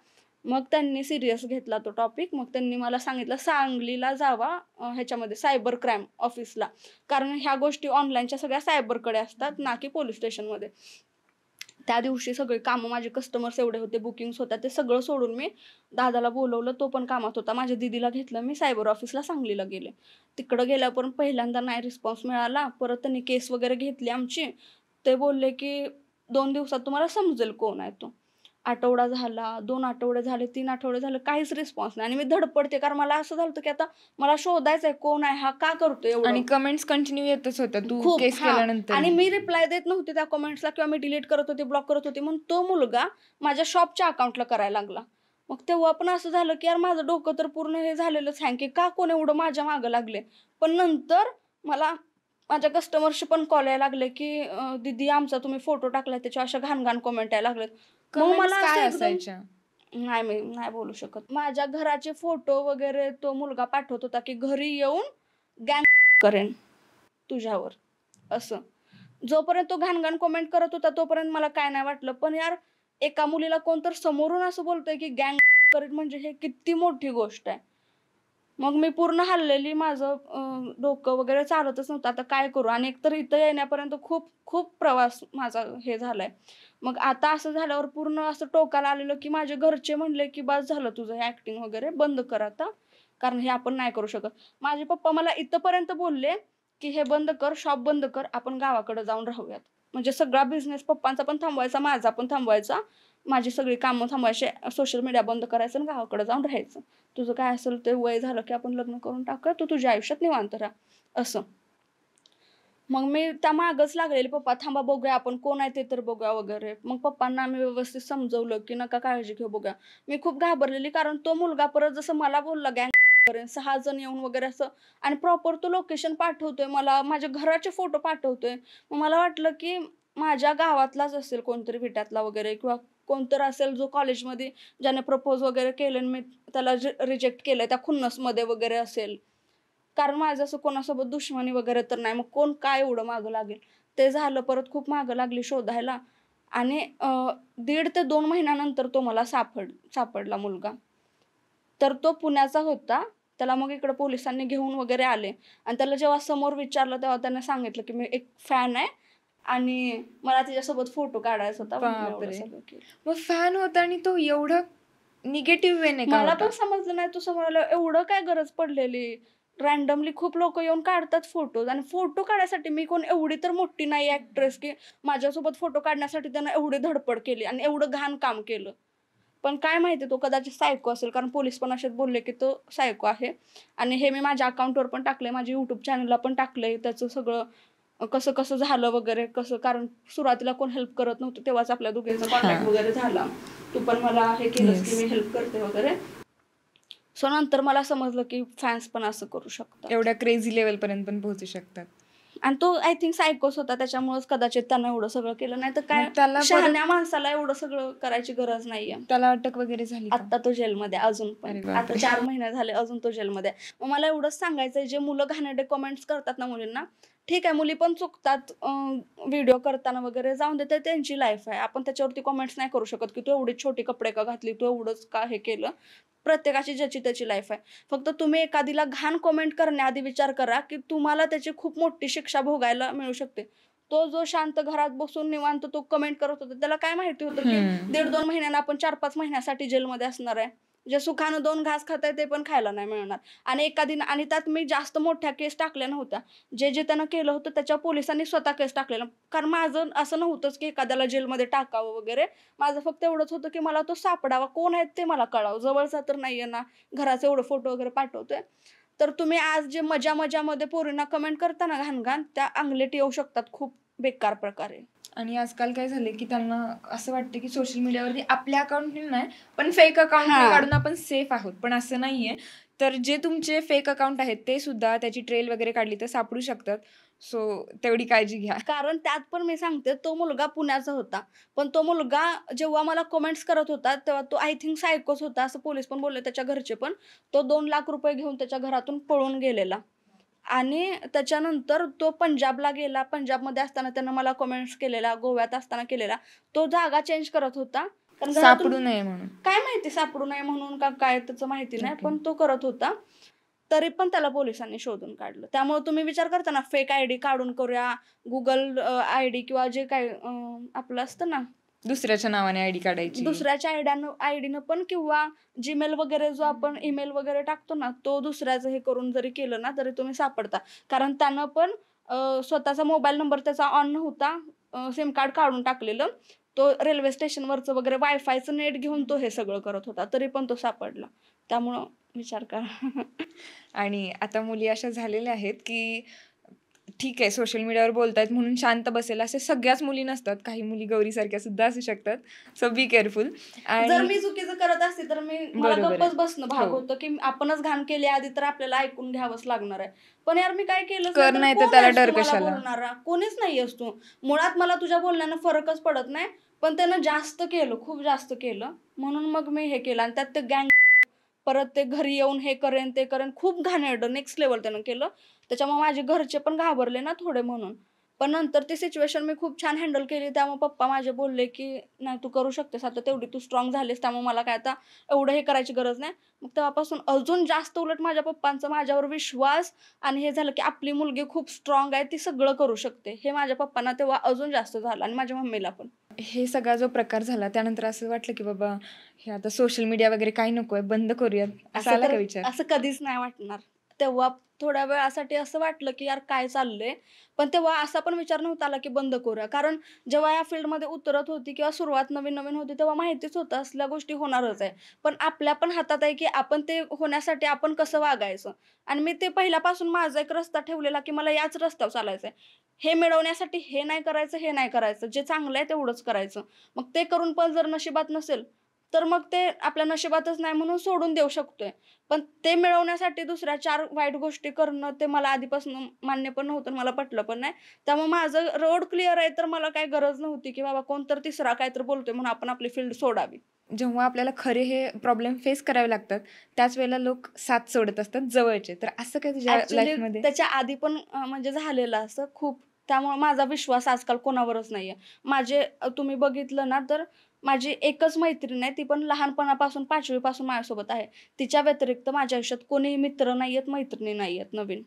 मग त्यांनी सिरियस घेतला तो टॉपिक. मग त्यांनी मला सांगितलं सांगलीला जावा, ह्याच्यामध्ये सायबर क्राईम ऑफिसला. कारण ह्या गोष्टी ऑनलाईनच्या सगळ्या सायबरकडे असतात, ना की पोलीस स्टेशनमध्ये. त्या दिवशी सगळे कामं, माझे कस्टमर्स एवढे होते, बुकिंग्स होत्या, ते सगळं सोडून मी दादाला बोलवलं, तो पण कामात होता. माझ्या दीदीला घेतलं, मी सायबर ऑफिसला सांगलीला गेले. तिकडं गेल्यापर्यंत पहिल्यांदा नाही रिस्पॉन्स मिळाला. परत त्यांनी केस वगैरे घेतली आमची. ते बोलले की 2 दिवसात तुम्हाला समजेल कोण आहे तो. आठवडा झाला, 2 आठवडे झाले, 3 आठवडे झाले, काहीच रिस्पॉन्स नाही. आणि मी धडपडते, कारण मला असं झालं की आता मला शोधायचंय कोण आहे हा, का करतोय एवढं. आणि कमेंट्स कंटिन्यू येतच होत्या तू खूप, केस हां. केल्यानंतर. आणि मी रिप्लाय देत नव्हते त्या कमेंट्सला किंवा मी डिलीट करत होते, ब्लॉक करत होते. म्हणून तो मुलगा माझ्या शॉपच्या अकाउंटला करायला लागला. मग तेव्हा पण असं झालं की यार माझं डोकं तर पूर्ण हे झालेलंच हँग, की का कोण एवढं माझ्या मागं लागले. पण नंतर मला माझ्या कस्टमरशी पण कॉल यायला लागले की दीदी आमचा तुम्ही फोटो टाकलाय त्याच्या अशा घाण घाण कमेंट यायला लागलेत. मग Comments मला असं काय एकदम, असायच्या? नाही मी नाही बोलू शकत. माझ्या घराचे फोटो वगैरे तो मुलगा पाठवत होता की घरी येऊन गँग करेन तुझ्यावर, असं. जोपर्यंत तो घाण कमेंट करत होता तोपर्यंत मला काय नाही वाटलं. पण यार एका मुलीला कोणतर समोरून असं बोलतोय की गँग करेन, म्हणजे हे किती मोठी गोष्ट आहे. मग मी पूर्ण हललेली, माझं डोकं वगैरे चालतच नव्हतं. आता काय करू. आणि एकतर इथं येण्यापर्यंत खूप खूप प्रवास माझा हे झालाय. मग आता असं झाल्यावर पूर्ण असं टोकाला आलेलं की माझे घरचे म्हणले की बस झालं तुझं हे ऍक्टिंग वगैरे बंद कर आता, कारण हे आपण नाही करू शकत. माझे पप्पा मला इथंपर्यंत बोलले की हे बंद कर, शॉप बंद कर, आपण गावाकडे जाऊन राहूयात. म्हणजे सगळा बिझनेस पप्पांचा पण थांबवायचा, माझा पण थांबवायचा, माझी सगळी कामं थांबवायची, सोशल मीडिया बंद करायचं आणि गावाकडे जाऊन राहायचं. तुझं काय असेल ते वय झालं की आपण लग्न करून टाकूया, तू तुझ्या आयुष्यात निवांत राहा, असं. मग मी त्या मागच लागलेली, पप्पा थांबा बघूया आपण कोण आहे ते तर बघूया वगैरे. मग पप्पांना आम्ही व्यवस्थित समजवलं की नका काळजी घेऊ, बघूया. मी खूप घाबरलेली, कारण तो मुलगा परत जसं मला बोलला गँग करेन, 6 जण येऊन वगैरे असं, आणि प्रॉपर तो लोकेशन पाठवतोय मला, माझ्या घराचे फोटो पाठवतोय. मग मला वाटलं की माझ्या गावातलाच असेल कोणतरी, विट्यातला वगैरे, किंवा कोणतरी असेल जो कॉलेजमध्ये ज्याने प्रपोज वगैरे केलं आणि मी त्याला रिजेक्ट केलंय, त्या खुन्नसमध्ये वगैरे असेल. कारण माझं असं कोणासोबत दुश्मनी वगैरे तर नाही. मग कोण काय एवढं मागं लागेल. ते झालं. परत खूप मागं लागली शोधायला. आणि 1.5 ते 2 महिन्यानंतर तो मला सापडला मुलगा. तर तो पुण्याचा होता. त्याला मग इकडे पोलिसांनी घेऊन वगैरे आले. आणि त्याला जेव्हा समोर विचारलं तेव्हा त्याने सांगितलं की मी एक फॅन आहे आणि मला तिच्यासोबत फोटो काढायचा होता, म्हणून मी एवढं बापरे. सगळं केलं. मग फॅन होता आणि तो एवढं निगेटिव्ह वेने का मला होता? पण समजलं नाही, तो समोर आला एवढं काय गरज पडलेली. रॅन्डमली खूप लोक येऊन काढतात फोटोज, आणि फोटो काढायसाठी मी कोण एवढी तर मोठी नाही ऍक्ट्रेस की माझ्यासोबत फोटो काढण्यासाठी त्यानं एवढी धडपड केली आणि एवढं घाण काम केलं. पण काय माहिती, तो कदाचित सायको असेल, कारण पोलीस पण असेच बोलले की तो सायको आहे. आणि हे मी माझ्या अकाउंटवर पण टाकलंय, माझ्या युट्यूब चॅनलला पण टाकलंय त्याचं सगळं, कसं कसं झालं वगैरे, कसं, कारण सुरुवातीला कोण हेल्प करत नव्हतं, तेव्हाच आपल्या दोघींचा कॉन्टॅक्ट वगैरे झाला. तू पण मला हे केलंस की मी हेल्प करते वगैरे. सो नंतर मला समजलं की फॅन्स पण असं करू शकतात, एवढ्या क्रेझी लेवल पर्यंत पण पोहोचू शकतात. आणि तो आय थिंक सायकोस होता, त्याच्यामुळेच कदाचित त्यानं एवढं सगळं केलं. नाही तर काय, मग त्याला शहाण्या माणसाला एवढं सगळं करायची गरज नाहीये. त्याला अटक वगैरे झाली का? आता तो जेलमध्ये अजून पण, अरे आता बापरे. 4 महिने झाले अजून तो जेलमध्ये. मग मला एवढंच सांगायचंय, जे मुलं घाणेरडे कमेंट्स करतात ना मुलींना, ठीक आहे मुली पण चुकतात व्हिडिओ करताना वगैरे, जाऊन देते, त्यांची लाईफ आहे, आपण त्याच्यावरती कमेंट्स नाही करू शकत की तू एवढी छोटी कपडे का घातली, तू एवढंच का हे केलं. प्रत्येकाची ज्याची त्याची लाईफ आहे. फक्त तुम्ही एखादीला घाण कमेंट करण्याआधी विचार करा की तुम्हाला त्याची खूप मोठी शिक्षा भोगायला मिळू शकते. तो जो शांत घरात बसून निवांत तो कमेंट करत होता, त्याला काय माहिती होतं की 1.5-2 महिन्यानं आपण 4-5 महिन्यासाठी जेलमध्ये असणार आहे. जे सुखानं 2 घास खाताय ते पण खायला नाही मिळणार. आणि आणि त्यात मी जास्त मोठ्या केस टाकल्या नव्हत्या. जे त्यानं केलं होतं त्याच्यावर पोलिसांनी स्वतः केस टाकलेला. कारण माझं असं नव्हतंच की एखाद्याला जेलमध्ये टाकावं वगैरे. माझं फक्त एवढंच होतं की मला तो सापडावा, कोण आहेत ते मला कळावं. जवळचा तर नाहीये ना, घराचे एवढं फोटो वगैरे पाठवतोय. तर तुम्ही आज जे मजामध्ये पोरींना कमेंट करता ना घाण, त्या अंगलेट येऊ शकतात खूप बेकार प्रकारे. आणि आजकाल काय झाले की त्यांना असं वाटतं की सोशल मीडियावरती आपल्या अकाउंटने नाही पण फेक अकाउंट काढून आपण सेफ आहोत, पण असं नाहीये. तर जे तुमचे फेक अकाउंट आहेत ते सुद्धा त्याची ट्रेल वगैरे काढली तर सापडू शकतात. सो तेवढी काळजी घ्या. कारण त्यात पण मी सांगते, तो मुलगा पुण्याचा होता. पण तो मुलगा जेव्हा मला कमेंट्स करत होता, तेव्हा तो आय थिंक सायकोच होता असं पोलीस पण बोलले, त्याच्या घरचे पण. तो 2 लाख रुपये घेऊन त्याच्या घरातून पळून गेलेला. आणि त्याच्यानंतर तो पंजाबला गेला. पंजाबमध्ये असताना त्यानं मला कमेंट्स केलेला, गोव्यात असताना केलेला. तो जागा चेंज करत होता. कारण घरातून सापडू नये म्हणून. काय माहिती सापडू नये म्हणून का काय त्याचं माहिती नाही, ओके. पण तो करत होता. तरी पण त्याला पोलिसांनी शोधून काढलं. त्यामुळे तुम्ही विचार करता ना, फेक आयडी काढून करूया, Google आयडी किंवा जे काही आपलं असतं ना, दुसऱ्याच्या नावाने आयडी काढायची. दुसऱ्याच्या आयडीनं पण किंवा जीमेल वगैरे जो आपण ईमेल वगैरे टाकतो ना, तो दुसऱ्याचं हे करून जरी केलं ना, तरी तुम्ही सापडता. कारण त्यानं पण स्वतःचा मोबाईल नंबर त्याचा ऑन नव्हता, सिम कार्ड काढून टाकलेलं. तो रेल्वे स्टेशनवरचं वगैरे वायफायचं नेट घेऊन तो हे सगळं करत होता, तरी पण तो सापडला. त्यामुळं विचार करा. आणि आता मुली अशा झालेल्या आहेत की ठीक आहे सोशल मीडियावर बोलतायत म्हणून शांत बसेल असे सगळ्याच मुली नसतात. काही मुली गौरीसारख्या सुद्धा असू शकतात. So be careful. जर आणि मी चुकीचं करत असते तर मला बरोबर आहे. गप्पच बसणं भाग हो. होतं, की आपणच घाण केली आधी तर आपल्याला ऐकून घ्यावंच लागणार आहे. पण यार मी काय केलं कर नाही तर त्याला डर कशाला? बोलणारा कोणीच नाही असतो मुळात. मला तुझ्या बोलण्यानं फरकच पडत नाही, पण त्यानं जास्त केलं, खूप जास्त केलं. म्हणून मग मी हे केलं. आणि त्यात ते गँग परत ते घरी येऊन हे करेन ते करेन, खूप घाणेरडं नेक्स्ट लेवल त्यानं केलं. त्याच्यामुळे माझे घरचे पण घाबरले ना थोडे म्हणून. पण नंतर ती सिच्युएशन मी खूप छान हँडल केली. त्यामुळे पप्पा माझे बोलले की नाही तू करू शकतेस, आता तेवढी तू स्ट्रॉंग झालीस, त्यामुळे मला काय आता एवढं हे करायची गरज नाही. मग तेव्हापासून अजून जास्त उलट माझ्या पप्पांचा माझ्यावर विश्वास आणि हे झालं की आपली मुलगी खूप स्ट्रॉंग आहे, ती सगळं करू शकते, हे माझ्या पप्पांना तेव्हा अजून जास्त झालं आणि माझ्या मम्मीला पण. हे सगळा जो प्रकार झाला त्यानंतर असं वाटलं की बाबा हे आता सोशल मीडिया वगैरे काही नकोय, बंद करूयात, असं आला का विचार? असं कधीच नाही वाटणार. तेव्हा थोड्या वेळासाठी असं वाटलं की यार काय चाललंय, पण तेव्हा असा पण विचार नव्हता आला की बंद करूया. कारण जेव्हा या फील्डमध्ये उतरत होती किंवा सुरुवात नवीन नवीन होती तेव्हा माहितीच होतं असल्या गोष्टी होणारच आहे. पण आपल्या पण हातात आहे की आपण ते होण्यासाठी आपण कसं वागायचं. आणि मी ते पहिल्यापासून माझा एक रस्ता ठेवलेला की मला याच रस्त्यावर चालायचंय. हे मिळवण्यासाठी हे नाही करायचं, हे नाही करायचं, जे चांगलं आहे तेवढंच करायचं. मग ते करून पण जर नशिबात नसेल तर मग ते आपल्या नशिबातच नाही म्हणून सोडून देऊ शकतोय. पण ते मिळवण्यासाठी दुसऱ्या 4 वाईट गोष्टी करणं ते मला आधीपासून मान्य पण नव्हतं, मला पटलं पण नाही. त्यामुळे माझं रोड क्लिअर आहे, तर मला काही गरज नव्हती की बाबा कोणतर तिसरा काहीतरी बोलतोय म्हणून आपण आपली फील्ड सोडावी. जेव्हा आपल्याला खरे हे प्रॉब्लेम फेस करावे लागतात त्याच वेळेला लोक साथ सोडत असतात जवळचे. तर असं काय तुझ्या ऍक्च्युली लाईफमध्ये? त्याच्या आधी पण म्हणजे झालेलं असं खूप. त्यामुळे माझा विश्वास आजकाल कोणावरच नाहीये. माझे तुम्ही बघितलं ना तर माझी एकच मैत्रीण आहे, ती पण लहानपणापासून 5वी पासून माझ्यासोबत आहे. तिच्या व्यतिरिक्त माझ्या आयुष्यात कोणीही मित्र नाहीयेत, मैत्रिणी नाहीयेत नवीन.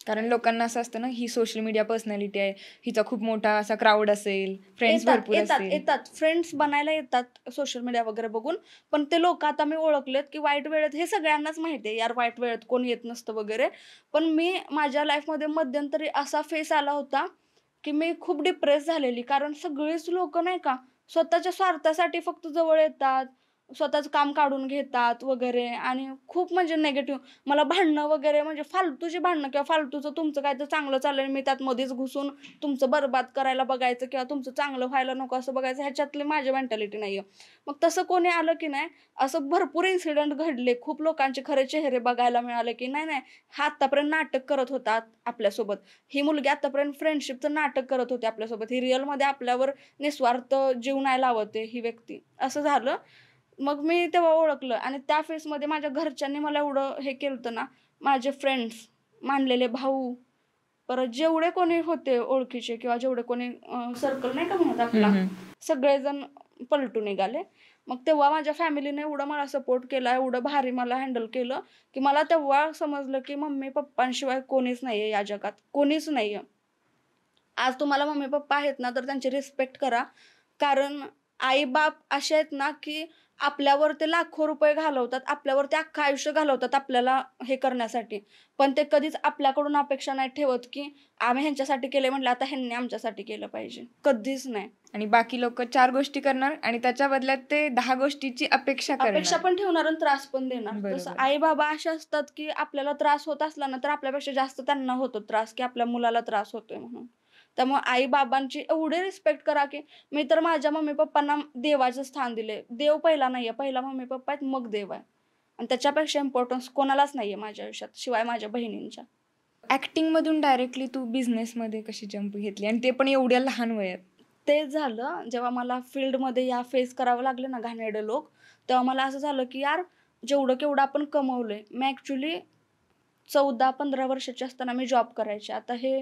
कारण लोकांना असं असतं ना ही सोशल मीडिया पर्सनॅलिटी आहे, हिचा खूप मोठा असा क्राऊड असेल, फ्रेंड्स भरपूर असतील. येतात फ्रेंड्स बनायला येतात सोशल मीडिया वगैरे बघून. पण ते लोक आता मी ओळखलेत की वाईट वेळेत, हे सगळ्यांनाच माहिती आहे यार वाईट वेळेत कोण येत नसतं वगैरे. पण मी माझ्या लाईफमध्ये मध्यंतरी असा फेस आला होता की मी खूप डिप्रेस झालेली. कारण सगळेच लोक नाही का स्वतःच्या स्वार्थासाठी फक्त जवळ येतात, स्वतःच काम काढून घेतात वगैरे. आणि खूप म्हणजे नेगेटिव्ह मला भांडणं वगैरे, म्हणजे फालतूची भांडणं किंवा फालतूचं तुमचं काय तर चांगलं चाललंय मी त्यात मध्येच घुसून तुमचं बरबाद करायला बघायचं किंवा तुमचं चांगलं व्हायला नको असं बघायचं, ह्याच्यातली माझी मेंटॅलिटी नाहीये. मग तसं कोणी आलं की नाही, असं भरपूर इन्सिडेंट घडले, खूप लोकांचे खरे चेहरे बघायला मिळाले की नाही नाही हा आतापर्यंत नाटक करत होता आपल्यासोबत, ही मुलगी आतापर्यंत फ्रेंडशिपचं नाटक करत होती आपल्यासोबत, ही रिअलमध्ये आपल्यावर निस्वार्थ जीव नाही लावते ही व्यक्ती, असं झालं. मग मी तेव्हा ओळखलं. आणि त्या फेसमध्ये माझ्या घरच्यांनी मला एवढं हे केलं ना, माझे फ्रेंड्स, मानलेले भाऊ, परत जेवढे कोणी होते ओळखीचे किंवा जेवढे कोणी सर्कल नाही का म्हणत आपला, सगळेजण पलटू निघाले. मग तेव्हा माझ्या फॅमिलीने एवढं मला सपोर्ट केला, एवढं भारी मला हँडल केलं की मला तेव्हा समजलं की मम्मी पप्पांशिवाय कोणीच नाहीये या जगात, कोणीच नाहीये. आज तुम्हाला मम्मी पप्पा आहेत ना तर त्यांची रिस्पेक्ट करा. कारण आई बाप असे आहेत ना की आपल्यावर ते लाखो रुपये घालवतात, आपल्यावर ते अख्खं आयुष्य घालवतात आपल्याला हे करण्यासाठी. पण ते कधीच आपल्याकडून अपेक्षा नाही ठेवत की आम्ही ह्यांच्यासाठी केले म्हटलं आता ह्यांनी आमच्यासाठी केलं पाहिजे, कधीच नाही. आणि बाकी लोक 4 गोष्टी करणार आणि त्याच्या बदल्यात ते 10 गोष्टीची अपेक्षा अपेक्षा करणार. पण ठेवणार आणि त्रास पण देणार. बरोबर. तसं आई बाबा असे असतात की आपल्याला त्रास होत असला ना तर आपल्यापेक्षा जास्त त्यांना होतो त्रास, की आपल्या मुलाला त्रास होतोय म्हणून. त्यामुळे आई बाबांची एवढी रिस्पेक्ट करा की मी तर माझ्या मम्मी पप्पांना देवाचं स्थान दिले. देव पहिला नाहीये, पहिला मम्मी पप्पा आहेत मग देव आहे. आणि त्याच्यापेक्षा इम्पॉर्टन्स कोणालाच नाही आहे माझ्या आयुष्यात शिवाय माझ्या बहिणींच्या. ॲक्टिंगमधून डायरेक्टली तू बिझनेसमध्ये कशी जंप घेतली आणि ते पण एवढ्या लहान वयात? तेच झालं जेव्हा मला फील्डमध्ये या फेस करावं लागले ना घाणेरडे लोक, तेव्हा मला असं झालं की यार जेवढं केवढं आपण कमवलंय. मी ॲक्च्युली 14-15 वर्षाची असताना मी जॉब करायचे. आता हे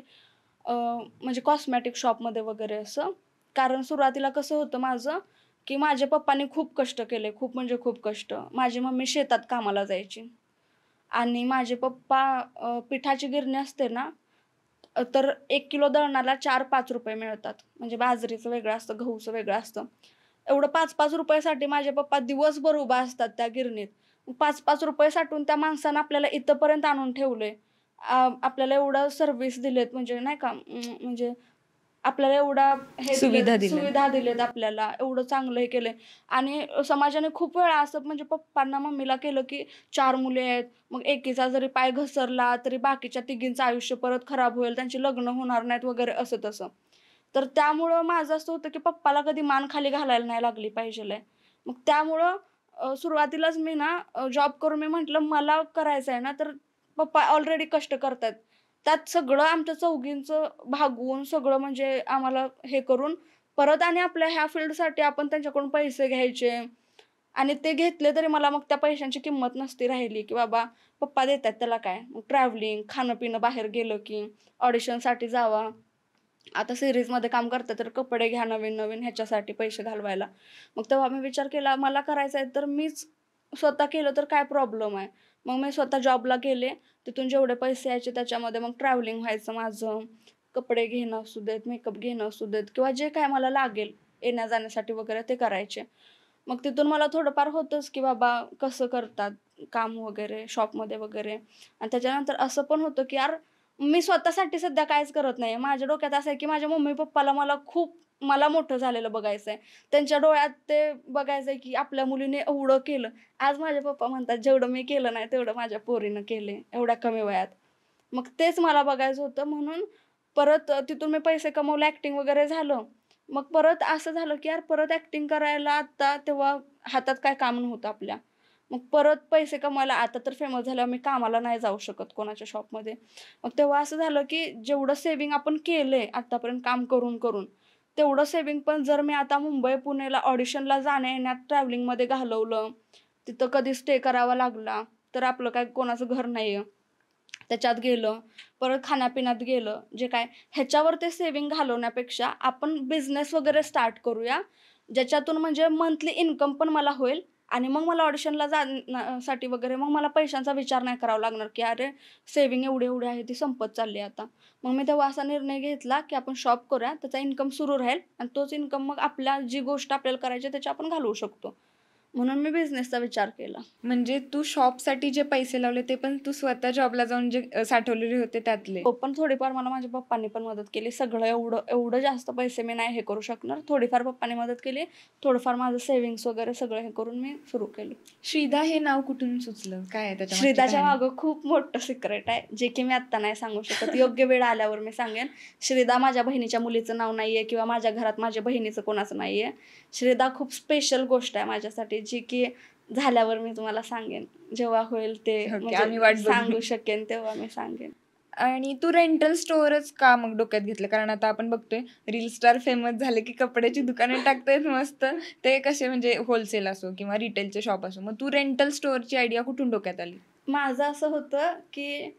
म्हणजे कॉस्मॅटिक शॉपमध्ये वगैरे असं. कारण सुरुवातीला कसं होतं माझं, की माझ्या पप्पांनी खूप कष्ट केले, खूप म्हणजे खूप कष्ट. माझी मम्मी शेतात कामाला जायची आणि माझे पप्पा पिठाची गिरणी असते ना, तर 1 किलो दळणाला 4-5 रुपये मिळतात. म्हणजे बाजरीचं वेगळं असतं, गहूचं वेगळं असतं. एवढं 5-5 रुपयासाठी माझे पप्पा दिवसभर उभा असतात त्या गिरणीत. 5-5 रुपये साठवून त्या माणसानं आपल्याला इथपर्यंत आणून ठेवलंय. आपल्याला एवढं सर्व्हिस दिलेत म्हणजे नाही का म्हणजे आपल्याला एवढा हे सुविधा दिलेत, दिल्या. सुविधा दिलेत आपल्याला, एवढं चांगलं हे केलंय. आणि समाजाने खूप वेळा असं म्हणजे पप्पांना, मम्मीला केलं, की 4 मुली आहेत, मग एकीचा जरी पाय घसरला तरी बाकीच्या तिघींचं आयुष्य परत खराब होईल, त्यांची लग्न होणार नाहीत वगैरे असं तसं. तर त्यामुळं माझं असं होतं, की पप्पाला कधी मान खाली घालायला नाही लागली पाहिजेल आहे. मग त्यामुळं सुरुवातीलाच मी ना जॉब करून मी म्हटलं मला करायचं आहे ना, तर पप्पा ऑलरेडी कष्ट करतायत. त्यात सगळं आमच्या चौघींचं भागवून सगळं म्हणजे आम्हाला हे करून परत आणि आपल्या ह्या फील्डसाठी आपण त्यांच्याकडून पैसे घ्यायचे आणि ते घेतले तरी मला मग त्या पैशांची किंमत नसती राहिली, की बाबा पप्पा देतात त्याला काय. मग ट्रॅव्हलिंग, खाणं-पिणं बाहेर गेलं की ऑडिशनसाठी जावा. आता सीरीजमध्ये काम करतात तर कपडे घ्या नवीन-नवीन ह्याच्यासाठी पैसे घालवायला. मग तेव्हा मी विचार केला मला करायचं आहे तर मीच स्वतः केलं तर काय प्रॉब्लेम आहे. मग मी स्वतः जॉबला गेले. तिथून जेवढे पैसे यायचे त्याच्यामध्ये मग ट्रॅव्हलिंग व्हायचं माझं. कपडे घेणं असू देत, मेकअप घेणं असू देत किंवा जे काय मला लागेल येण्या-जाण्यासाठी वगैरे ते करायचे. मग तिथून मला थोडंफार होतंच, की बाबा कसं करतात काम वगैरे शॉपमध्ये वगैरे. आणि त्याच्यानंतर असं पण होतं, की यार मी स्वतःसाठी सध्या काहीच करत नाहीये. माझ्या डोक्यात असं आहे, की माझ्या मम्मी-पप्पाला मला मोठं झालेलं बघायचंय. त्यांच्या डोळ्यात ते बघायचंय, की आपल्या मुलीने एवढं केलं. आज माझे पप्पा म्हणतात, "जेवढं मी केलं नाही, तेवढं माझ्या पोरीनं केलंय, एवढ्या कमी वयात." मग तेच मला बघायचं होतं म्हणून परत तिथून मी पैसे कमवले, ॲक्टिंग वगैरे झालं. मग परत असं झालं, की यार परत ॲक्टिंग करायला आता तेव्हा हातात काय काम नव्हतं आपल्या. मग परत पैसे कमवायला आता तर फेमस झाल्यावर मी कामाला नाही जाऊ शकत कोणाच्या शॉपमध्ये. मग तेव्हा असं झालं, की जेवढं सेव्हिंग आपण केलंय आत्तापर्यंत काम करून, तेवढं सेव्हिंग पण जर मी आता मुंबई, पुणेला ऑडिशनला जाण्या-येण्यात ट्रॅव्हलिंगमध्ये घालवलं, तिथं कधी स्टे करावा लागला, तर आपलं काय कोणाचं घर नाहीये. त्याच्यात गेलं, परत खाण्यापिण्यात गेलं, जे काय ह्याच्यावर ते सेव्हिंग घालवण्यापेक्षा आपण बिझनेस वगैरे स्टार्ट करूया. ज्याच्यातून म्हणजे मंथली इन्कम पण मला होईल आणि मग मला ऑडिशनला साठी वगैरे मग मला पैशांचा विचार नाही करावा लागणार, की अरे सेव्हिंग एवढी-एवढी आहे ती संपत चालली आता. मग मी तेव्हा असा निर्णय घेतला, की आपण शॉप करूया. त्याचा इन्कम सुरू राहील आणि तोच इन्कम मग आपल्या जी गोष्ट आपल्याला करायची आहे त्याची आपण घालवू शकतो. म्हणून मी बिझनेसचा विचार केला. म्हणजे तू शॉपसाठी जे पैसे लावले ते पण तू स्वतः जॉबला जाऊन जे साठवलेले होते त्यातले? हो, पण थोडीफार मला माझ्या पप्पांनी पण मदत केली. सगळं एवढं एवढं जास्त पैसे मी नाही हे करू शकणार. थोडीफार पप्पांनी मदत केली. थोडंफार माझं सेव्हिंग्ज वगैरे सगळं हे करून मी सुरू केलं. श्रीदा हे नाव कुठून सुचलं? काय आहे त्याच्या मागची श्रीदाच्या कहाणी? मागं खूप मोठं सिक्रेट आहे, जे की मी आत्ता नाही सांगू शकत. योग्य वेळ आल्यावर मी सांगेन. श्रीदा माझ्या बहिणीच्या मुलीचं नाव नाहीये किंवा माझ्या घरात माझ्या बहिणीचं कोणाचं नाहीये. श्रीदा खूप स्पेशल गोष्ट आहे माझ्यासाठी, जी की झाल्यावर मी तुम्हाला सांगेन. जेव्हा होईल ते ओके, आम्ही वाट म्हणजे बघू. सांगू शकेन तेव्हा मी सांगेन. आणि तू रेंटल स्टोअरच का मग डोक्यात घेतलं? कारण आता आपण बघतोय रील स्टार फेमस झाले की कपड्याची दुकानं टाकतायत मस्त. ते कसे म्हणजे होलसेल असो किंवा रिटेलचे शॉप असो. मग तू रेंटल स्टोअरची आयडिया कुठून डोक्यात आली? माझं असं होतं, की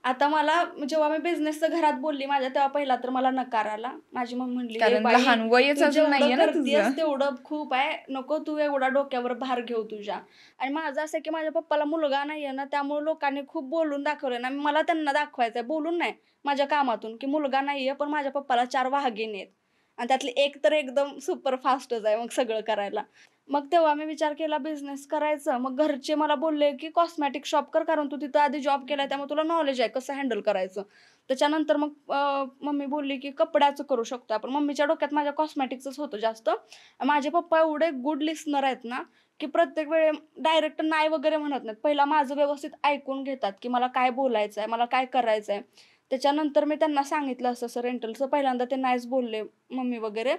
आता मला जेव्हा मी बिझनेसचं घरात बोलली माझ्या, तेव्हा पहिला तर मला नकार आला. माझी मम्मी म्हणली, "ए कारण बाई, लहान वयच तू अजून जेवढं नाहीये ना करतेयस तुझं. तेवढं खूप आहे. नको तू एवढा डोक्यावर भार घेऊ तुझ्या." आणि माझं असं आहे, की माझ्या पप्पाला मुलगा नाहीये ना, त्यामुळे लोकांनी खूप बोलून दाखवलं ना, मला त्यांना दाखवायचंय, बोलून नाही, माझ्या कामातून, की मुलगा नाहीये, पण माझ्या पप्पाला 4 वाघिणी आहेत. आणि त्यातली एक तर एकदम सुपर फास्टच आहे मग सगळं करायला. मग तेव्हा मी विचार केला बिझनेस करायचं. मग घरचे मला बोलले, की "कॉस्मॅटिक शॉप कर, कारण तू तिथं आधी जॉब केलाय त्यामुळे तुला नॉलेज आहे कसं हँडल करायचं." त्याच्यानंतर मग मम्मी बोलली, की "कपड्याचं करू शकतो आपण." मम्मीच्या डोक्यात माझ्या कॉस्मॅटिक्सच होतं जास्त. माझे पप्पा एवढे गुड लिस्नर आहेत ना, की प्रत्येक वेळे डायरेक्ट नाही वगैरे म्हणत नाहीत. पहिला माझं व्यवस्थित ऐकून घेतात, की मला काय बोलायचंय, मला काय करायचंय. त्याच्यानंतर मी त्यांना सांगितलं असं-असं रेंटलचं. पहिल्यांदा ते नाहीच बोलले मम्मी वगैरे.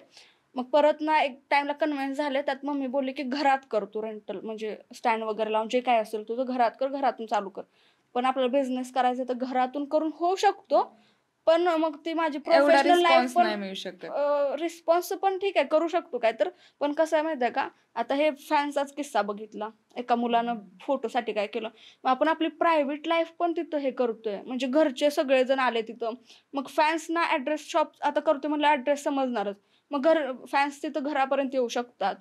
मग परत ना एक टाइमला कन्व्हिन्स झाले, त्यात मम्मी बोलली की घरात कर तू रेंटल, म्हणजे स्टँड वगैरे लावून जे काय असेल तुझं घरात कर, घरातून चालू कर. पण आपल्याला बिझनेस करायचा तर घरातून करून होऊ शकतो, पण मग ती माझी एवढा प्रोफेशनल लाईफ रिस्पॉन्स पण नाही मिळू शकत. रिस्पॉन्स पण ठीक आहे, करू शकतो काय तर. पण कसं आहे माहिती आहे का, आता हे फॅन्सचाच किस्सा बघितला, एका मुलानं फोटोसाठी काय केलं. मग आपण आपली प्रायव्हेट लाईफ पण तिथं हे करतोय, म्हणजे घरचे सगळेजण आले तिथं. मग फॅन्सना ॲड्रेस शॉप आता करतोय म्हणलं ॲड्रेस समजणारच. मग फॅन्स तिथं घरापर्यंत येऊ शकतात,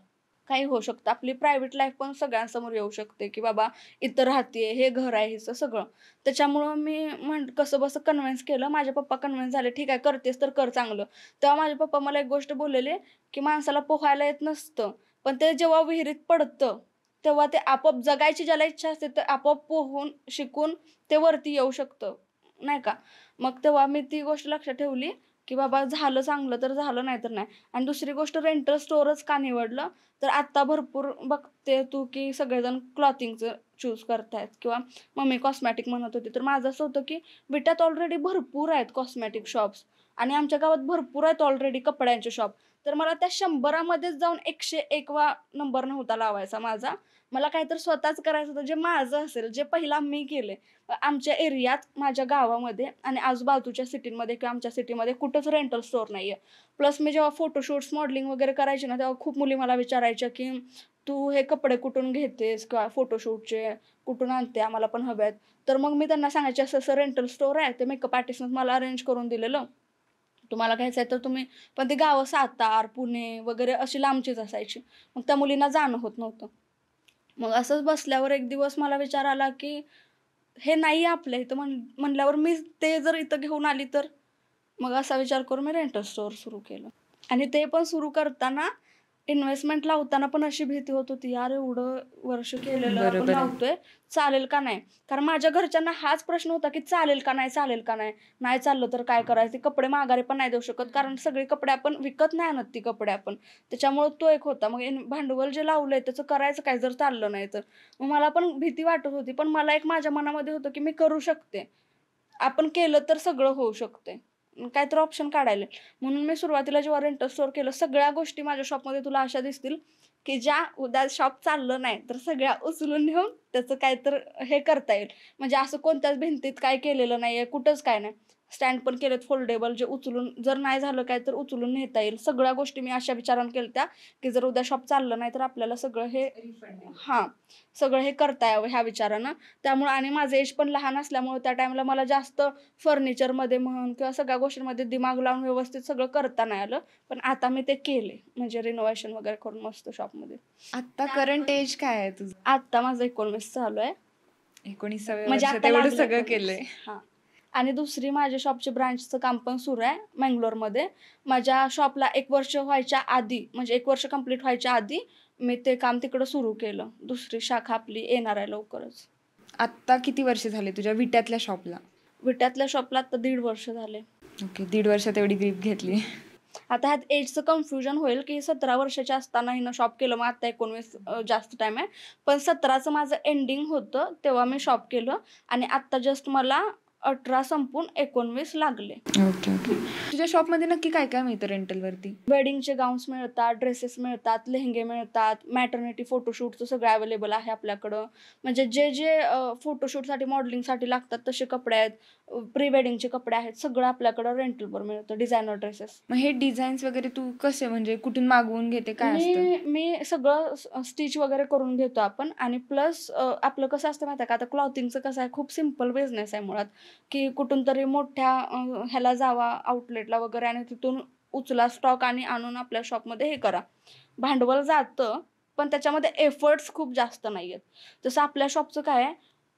काही होऊ शकतं. आपली प्रायव्हेट लाईफ पण सगळ्यांसमोर येऊ शकते की बाबा इथं राहते, हे घर आहे हिचं सगळं. त्याच्यामुळं मी कसं बसं कन्व्हिन्स केलं. माझे पप्पा कन्व्हिन्स झाले, ठीक आहे करतेस तर कर चांगलं. तेव्हा माझे पप्पा मला एक गोष्ट बोललेले की माणसाला पोहायला येत नसतं, पण ते जेव्हा विहिरीत पडतं तेव्हा ते आपोआप जगायची ज्याला इच्छा असते तर आपोआप पोहून शिकून ते वरती येऊ शकतं, नाही का. मग तेव्हा मी ती गोष्ट लक्षात ठेवली की बाबा झालं चांगलं तर झालं, नाही तर नाही. आणि दुसरी गोष्ट रेंटल स्टोअरच का निवडलं, तर आत्ता भरपूर बघते तू की सगळेजण क्लॉथिंगचं चूज करतायत किंवा मम्मी कॉस्मॅटिक म्हणत होती. तर माझं असं होतं की विट्यात ऑलरेडी भरपूर आहेत कॉस्मॅटिक शॉप्स आणि आमच्या गावात भरपूर आहेत ऑलरेडी कपड्यांचे शॉप. तर मला त्या 100मध्येच जाऊन 101वा नंबर नव्हता लावायचा माझा. मला काहीतरी स्वतःच करायचं होतं, जे माझं असेल, जे पहिला मी केले. आमच्या एरियात, माझ्या गावामध्ये आणि आजूबाजूच्या सिटीमध्ये किंवा आमच्या सिटीमध्ये कुठंच रेंटल स्टोअर नाही आहे. प्लस मी जेव्हा फोटोशूट्स, मॉडेलिंग वगैरे करायचे ना, तेव्हा खूप मुली मला विचारायच्या की तू हे कपडे कुठून घेतेस किंवा फोटोशूटचे कुठून आणते, आम्हाला पण हवे आहेत. तर मग मी त्यांना सांगायचे असं असं रेंटल स्टोअर आहे, ते मेकअप आर्टिस्टनं मला अरेंज करून दिलेलं, तुम्हाला घ्यायचं आहे तर तुम्ही. पण ती गावं सातार, पुणे वगैरे अशी लांबचीच असायची. मग त्या मुलींना जाणं होत नव्हतं. मग असंच बसल्यावर एक दिवस मला विचार आला की हे नाही आपल्या इथं म्हणल्यावर मी ते जर इथं घेऊन आली तर. मग असा विचार करून मी रेंटल स्टोअर सुरू केलं. आणि ते पण सुरू करताना इन्व्हेस्टमेंट लावताना पण अशी भीती होत होती, यार एवढं वर्ष केलेलं आपण बरोबर आहे. लावतोय, चालेल का नाही. कारण माझ्या घरच्यांना हाच प्रश्न होता की चालेल का नाही, चालेल का नाही, नाही चाललं तर काय करायचं. ते कपडे माघारी पण नाही देऊ शकत, कारण सगळे कपडे आपण विकत नाही आणत, ती कपडे आपण. त्याच्यामुळे तो एक होता. मग भांडवल जे लावलंय त्याचं करायचं काय जर चाललं नाही तर. मग मला पण भीती वाटत होती, पण मला एक माझ्या मनामध्ये होतं की मी करू शकते, आपण केलं तर सगळं होऊ शकते, काहीतरी ऑप्शन काढायला. म्हणून मी सुरुवातीला जेव्हा रेंटल स्टोअर केलं, सगळ्या गोष्टी माझ्या शॉपमध्ये तुला अशा दिसतील की ज्या उद्या शॉप चाललं नाही तर सगळ्या उचलून नेऊन त्याचं काहीतरी हे करता येईल. म्हणजे असं कोणत्याच भिंतीत काय केलेलं नाहीये, कुठंच काय नाही. स्टँड पण केलेत फोल्डेबल, जे उचलून जर नाही झालं काय तर उचलून नेता येईल. सगळ्या गोष्टी मी अशा विचारानं केल्या की जर उद्या शॉप चाललं नाही तर आपल्याला सगळं हे हां, सगळं हे करता यावं ह्या विचारानं. त्यामुळं आणि माझं एज पण लहान असल्यामुळे त्या टाईमला मला जास्त फर्निचरमध्ये म्हण किंवा सगळ्या गोष्टींमध्ये दिमाग लावून व्यवस्थित सगळं करता नाही आलं. पण आता मी ते केले, म्हणजे रिनोव्हेशन वगैरे करून मस्त शॉपमध्ये. आता करंट एज काय आहे तुझं? आता माझं 19 चालू आहे. 19व्या म्हणजे वर्षात आता एवढं लागलं सगळं 19. केलंय. हां. आणि दुसरी माझ्या शॉपची ब्रांचचं काम पण सुरू आहे मंगलोरमध्ये. माझ्या शॉपला 1 वर्ष व्हायच्या आधी, म्हणजे 1 वर्ष कंप्लीट व्हायच्या आधी मी ते काम तिकडं सुरू केलं. दुसरी शाखा आपली येणार आहे लवकरच. आत्ता किती वर्ष झाले तुझ्या विट्यातल्या शॉपला? विट्यातल्या शॉपला आता 1.5 वर्ष झाले. ओके, 1.5 वर्षात एवढी ग्रीप घेतली. आता ह्यात एजचं कन्फ्युजन होईल की 17 वर्षाच्या असताना हिनं शॉप केलं, मग आता 19 जास्त टाईम आहे. पण 17चं माझं एंडिंग होतं तेव्हा मी शॉप केलं आणि आत्ता जस्ट मला 18 संपून 19 लागले. Okay okay. तुझ्या शॉपमध्ये नक्की काय काय मिळतं रेंटलवरती? वेडिंगचे गाऊन्स मिळतात, ड्रेसेस मिळतात, लेहंगे मिळतात, मॅटर्निटी फोटोशूटचं सगळं अवेलेबल आहे आपल्याकडं. म्हणजे जे जे फोटोशूटसाठी, मॉडेलिंगसाठी लागतात तसे कपडे आहेत, प्री वेडिंगचे कपडे आहेत, सगळं आपल्याकडं रेंटलवर मिळतं, डिझायनर ड्रेसेस. मग हे डिझाईन्स वगैरे तू कसे, म्हणजे कुठून मागवून घेते, काय असतं? मी सगळं स्टिच वगैरे करून घेतो आपण. आणि प्लस आपलं कसं असतं माहिती आहे का, आता क्लॉथिंगचं कसं आहे, खूप सिम्पल बिझनेस आहे मुळात, की कुठून तरी मोठ्या ह्याला जावा, आउटलेटला वगैरे, आणि तिथून उचला स्टॉक आणि आणून आपल्या शॉपमध्ये हे करा. भांडवल जातं, पण त्याच्यामध्ये एफर्ट्स खूप जास्त नाही आहेत. जसं आपल्या शॉपचं काय आहे,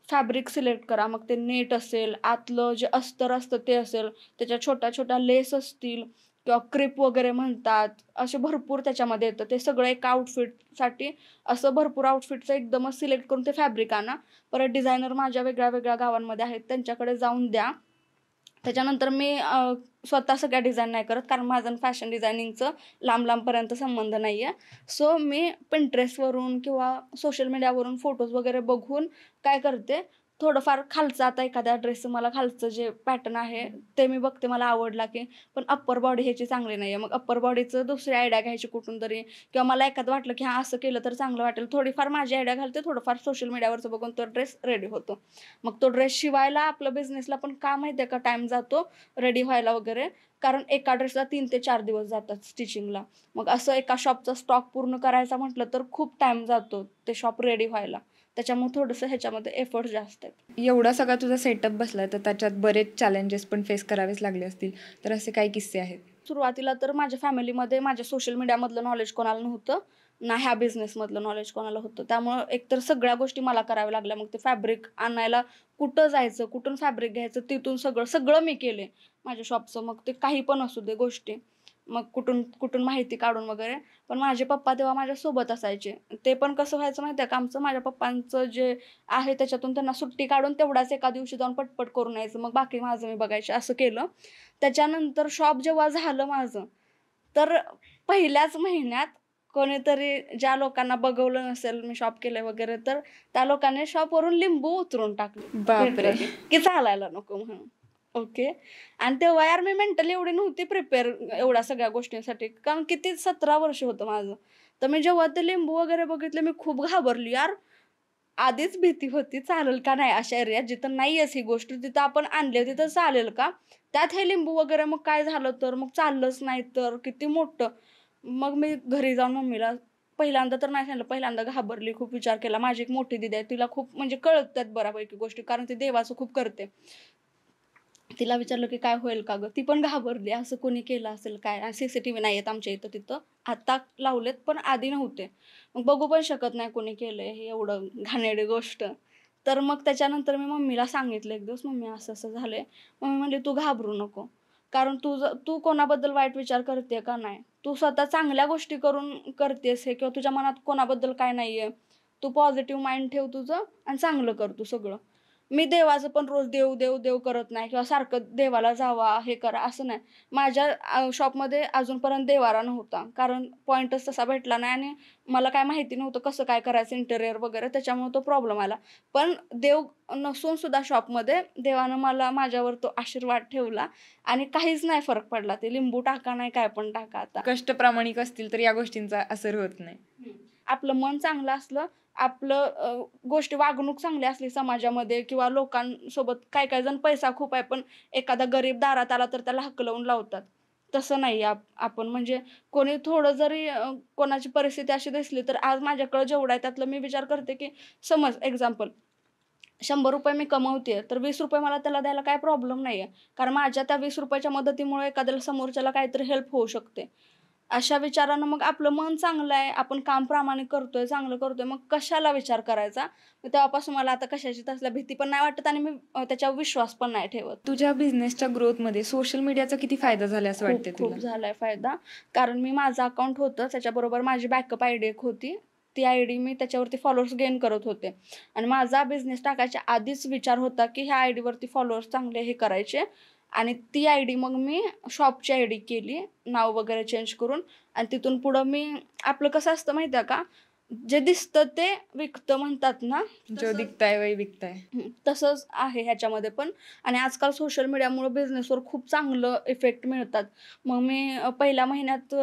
फॅब्रिक सिलेक्ट करा, मग ते नेट असेल, आतलं जे अस्तर असतं ते असेल, त्याच्या छोट्या छोट्या लेस असतील किंवा क्रिप वगैरे म्हणतात, असे भरपूर त्याच्यामध्ये येतं. ते सगळं एका आउटफिटसाठी असं भरपूर आउटफिटचं एकदमच सिलेक्ट करून ते फॅब्रिक आणा. परत डिझायनर माझ्या वेगळ्या वेगळ्या गावांमध्ये आहेत, त्यांच्याकडे जाऊन द्या. त्याच्यानंतर मी स्वतः सगळ्या डिझाईन नाही करत, कारण माझं फॅशन डिझायनिंगचं लांब लांबपर्यंत संबंध नाही आहे. सो मी Pinterestवरून किंवा सोशल मीडियावरून फोटोज वगैरे बघून काय करते, थोडंफार खालचं आता एखाद्या ड्रेसचं मला खालचं जे पॅटर्न आहे ते मी बघते, मला आवडला की पण अप्पर बॉडी ह्याची चांगली नाही आहे, मग अप्पर बॉडीचं दुसरी आयडिया घ्यायची कुठून तरी, किंवा मला एखादं वाटलं की हां असं केलं तर चांगलं वाटेल, थोडीफार माझी आयडिया घालते, थोडंफार सोशल मीडियावरचं बघून तो ड्रेस रेडी होतो. मग तो ड्रेस शिवायला आपलं बिझनेसला पण का माहिती आहे का टाईम जातो रेडी व्हायला वगैरे, कारण एका ड्रेसला 3 ते 4 दिवस जातात स्टिचिंगला. मग असं एका शॉपचा स्टॉक पूर्ण करायचा म्हटलं तर खूप टाईम जातो ते शॉप रेडी व्हायला. त्याच्यामुळे थोडंसं ह्याच्यामध्ये एफर्ट जास्त आहेत. एवढा सगळा तुझा सेटअप बसला तर त्याच्यात बरेच चॅलेंजेस पण फेस करावेच लागले असतील, तर असे काही किस्से आहेत? सुरुवातीला तर माझ्या फॅमिलीमध्ये माझ्या सोशल मीडियामधलं नॉलेज कोणाला नव्हतं, ना ह्या बिझनेसमधलं नॉलेज कोणाला होतं. त्यामुळं एकतर सगळ्या गोष्टी मला कराव्या लागल्या. मग ते फॅब्रिक आणायला कुठं जायचं, कुठून फॅब्रिक घ्यायचं, तिथून सगळं सगळं मी केले माझ्या शॉपचं. मग ते काही पण असू दे गोष्टी, मग कुठून कुठून माहिती काढून वगैरे. पण माझे पप्पा तेव्हा माझ्यासोबत असायचे. ते पण कसं व्हायचं माहिती आहे का, आमचं माझ्या पप्पांचं जे आहे त्याच्यातून त्यांना सुट्टी काढून तेवढाच एका दिवशी जाऊन पटपट करून यायचं, मग बाकी माझं मी बघायचे, असं केलं. त्याच्यानंतर शॉप जेव्हा झालं माझं, तर पहिल्याच महिन्यात कोणीतरी ज्या लोकांना बघवलं नसेल मी शॉप केलंय वगैरे, तर त्या लोकांनी शॉपवरून लिंबू उतरून टाकले बापरे. की चालायला नको म्हणून. ओके. आणि तेव्हा यार मी मेंटली एवढी नव्हती प्रिपेअर एवढ्या सगळ्या गोष्टींसाठी, कारण किती 17 वर्ष होतं माझं. तर मी जेव्हा ते लिंबू वगैरे बघितले मी खूप घाबरली यार. आधीच भीती होती, चालेल का नाही अशा एरियात जिथं नाहीयेच ही गोष्ट, तिथं आपण आणले तिथं चालेल का, त्यात हे लिंबू वगैरे मग काय झालं तर, मग चाललंच नाही तर किती मोठं. मग मी घरी जाऊन मम्मीला पहिल्यांदा तर नाही सांगितलं, पहिल्यांदा घाबरली, खूप विचार केला. माझी एक मोठी दीदी आहे, तिला खूप म्हणजे कळतात बऱ्यापैकी गोष्टी, कारण ती देवाचं खूप करते. तिला विचारलं की काय होईल का गं, ती पण घाबरली, असं कोणी केलं असेल काय, आणि CCTV नाही आहेत आमच्या इथं तिथं, आता लावलेत पण आधी नव्हते. मग बघू पण शकत नाही कोणी केलंय हे एवढं घाणेरडी गोष्ट. तर मग त्याच्यानंतर मी मम्मीला सांगितलं एक दिवस, मम्मी असं असं झालंय. मम्मी म्हणली तू घाबरू नको, कारण तू कोणाबद्दल वाईट विचार करते का नाही, तू स्वतः चांगल्या गोष्टी करून करतेस हे, किंवा तुझ्या मनात कोणाबद्दल काय नाहीये, तू पॉझिटिव्ह माइंड ठेव तुझं आणि चांगलं कर तू सगळं. मी देवाचं पण रोज देव देव देव करत नाही, किंवा सारखं देवाला जावा हे करा असं नाही. माझ्या शॉपमध्ये अजूनपर्यंत देवारा नव्हता, कारण पॉईंटच तसा भेटला नाही, आणि मला काय माहिती नव्हतं कसं काय करायचं इंटेरियर वगैरे, त्याच्यामुळे तो प्रॉब्लेम आला. पण देव नसून सुद्धा शॉपमध्ये देवानं मला माझ्यावर तो आशीर्वाद ठेवला, आणि काहीच नाही फरक पडला. ते लिंबू टाका नाही काय पण टाका, आता कष्ट प्रामाणिक असतील तर या गोष्टींचा असर होत नाही. आपलं मन चांगलं असलं, आपलं गोष्टी वागणूक चांगली असली समाजामध्ये, किंवा लोकांसोबत, काय काय जण पैसा खूप आहे पण एखादा गरीब दारात आला तर त्याला हकलवून लावतात. तसं नाही आपण म्हणजे कोणी थोडं जरी कोणाची परिस्थिती अशी दिसली तर, आज माझ्याकडे जेवढं आहे त्यातलं मी विचार करते की, समज एक्झाम्पल, ₹100 मी कमवते तर ₹20 मला त्याला द्यायला काय प्रॉब्लेम नाही आहे, कारण माझ्या त्या ₹20च्या मदतीमुळे एखाद्याला समोरच्याला काहीतरी हेल्प होऊ शकते. अशा विचारानं मग आपलं मन चांगलं आहे, आपण काम प्रामाणिक करतोय, चांगलं करतोय, मग कशाला विचार करायचा. मग तेव्हापासून मला आता कशाची तसल्या भीती पण नाही वाटत, आणि मी त्याच्यावर विश्वास पण नाही ठेवत. तुझ्या बिझनेसच्या ग्रोथमध्ये सोशल मीडियाचा किती फायदा झाला असं वाटतं खूप तुला? झालाय फायदा, कारण मी माझं अकाउंट होतं त्याच्याबरोबर माझी बॅकअप आयडी एक होती. ती आयडी मी त्याच्यावरती फॉलोअर्स गेन करत होते, आणि माझा बिझनेस टाकायच्या आधीच विचार होता की ह्या आयडीवरती फॉलोअर्स चांगले हे करायचे, आणि ती आयडी मग मी शॉपची आयडी केली, नाव वगैरे चेंज करून. आणि तिथून पुढं मी, आपलं कसं असतं माहिती आहे का, जे दिसतं ते विकतं म्हणतात ना, जो दिखताय वही बिकताय. तसंच आहे ह्याच्यामध्ये पण. आणि आजकाल सोशल मीडियामुळे बिझनेसवर खूप चांगलं इफेक्ट मिळतात. मग मी पहिल्या महिन्यात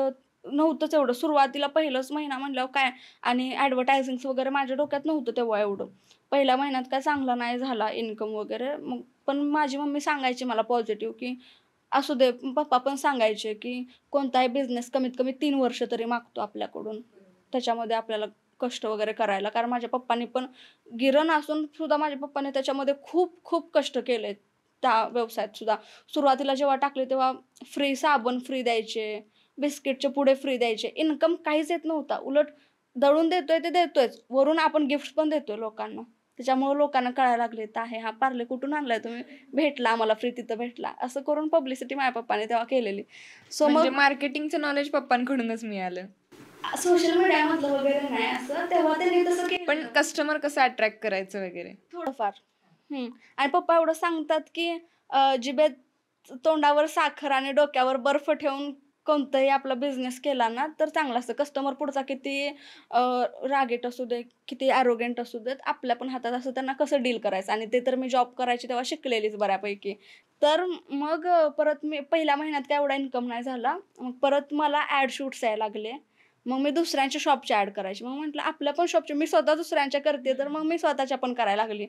नव्हतंच एवढं, सुरुवातीला पहिलाच महिना म्हणल्यावर काय, आणि ॲडव्हर्टायझिंग्स वगैरे माझ्या डोक्यात नव्हतं तेव्हा एवढं. पहिल्या महिन्यात काय चांगला नाही झाला इन्कम वगैरे. मग पण माझी मम्मी सांगायची मला पॉझिटिव्ह की असू दे, पप्पा पण सांगायचे की कोणताही बिझनेस कमीत कमी 3 वर्ष तरी मागतो आपल्याकडून, त्याच्यामध्ये आपल्याला कष्ट वगैरे करायला. कारण माझ्या पप्पांनी पण गिरण असून सुद्धा माझ्या पप्पाने त्याच्यामध्ये खूप खूप कष्ट केले त्या व्यवसायात सुद्धा. सुरुवातीला जेव्हा टाकले तेव्हा फ्री साबण फ्री द्यायचे, बिस्किटचे पुडे फ्री द्यायचे, इन्कम काहीच येत नव्हता. उलट दळून देतोय ते देतोयच, वरून आपण गिफ्ट पण देतोय लोकांना. त्याच्यामुळे लोकांना कळायला लागले, आहे हा पार्ले कुठून आणलाय तुम्ही, भेटला आम्हाला फ्री, तिथं भेटला, असं करून पब्लिसिटी माझ्या पप्पाने तेव्हा केलेली. सो म्हणजे मग मार्केटिंगचं नॉलेज पप्पांकडूनच मिळालं. सोशल मीडियामधलं वगैरे नाही असं, तेव्हा त्यांनी तसं केलं. पण कस्टमर कसं अट्रॅक्ट करायचं वगैरे? थोडंफार. आणि पप्पा एवढं सांगतात की जिभेत तोंडावर साखर आणि डोक्यावर बर्फ ठेवून कोणताही आपला बिझनेस केला ना तर चांगला असतं. कस्टमर पुढचा किती रागीट असू दे, किती ॲरोगंट असू देत, आपल्या पण हातात असं त्यांना कसं डील करायचं. आणि ते तर मी जॉब करायची तेव्हा शिकलेलीच बऱ्यापैकी. तर मग परत मी पहिल्या महिन्यात काय एवढा इन्कम नाही झाला. मग परत मला ॲड शूट्स यायला लागले. मग मी दुसऱ्यांच्या शॉपची ॲड करायची. मग म्हटलं आपल्या पण शॉपची मी स्वतः दुसऱ्यांच्या करते, तर मग मी स्वतःच्या पण करायला लागली.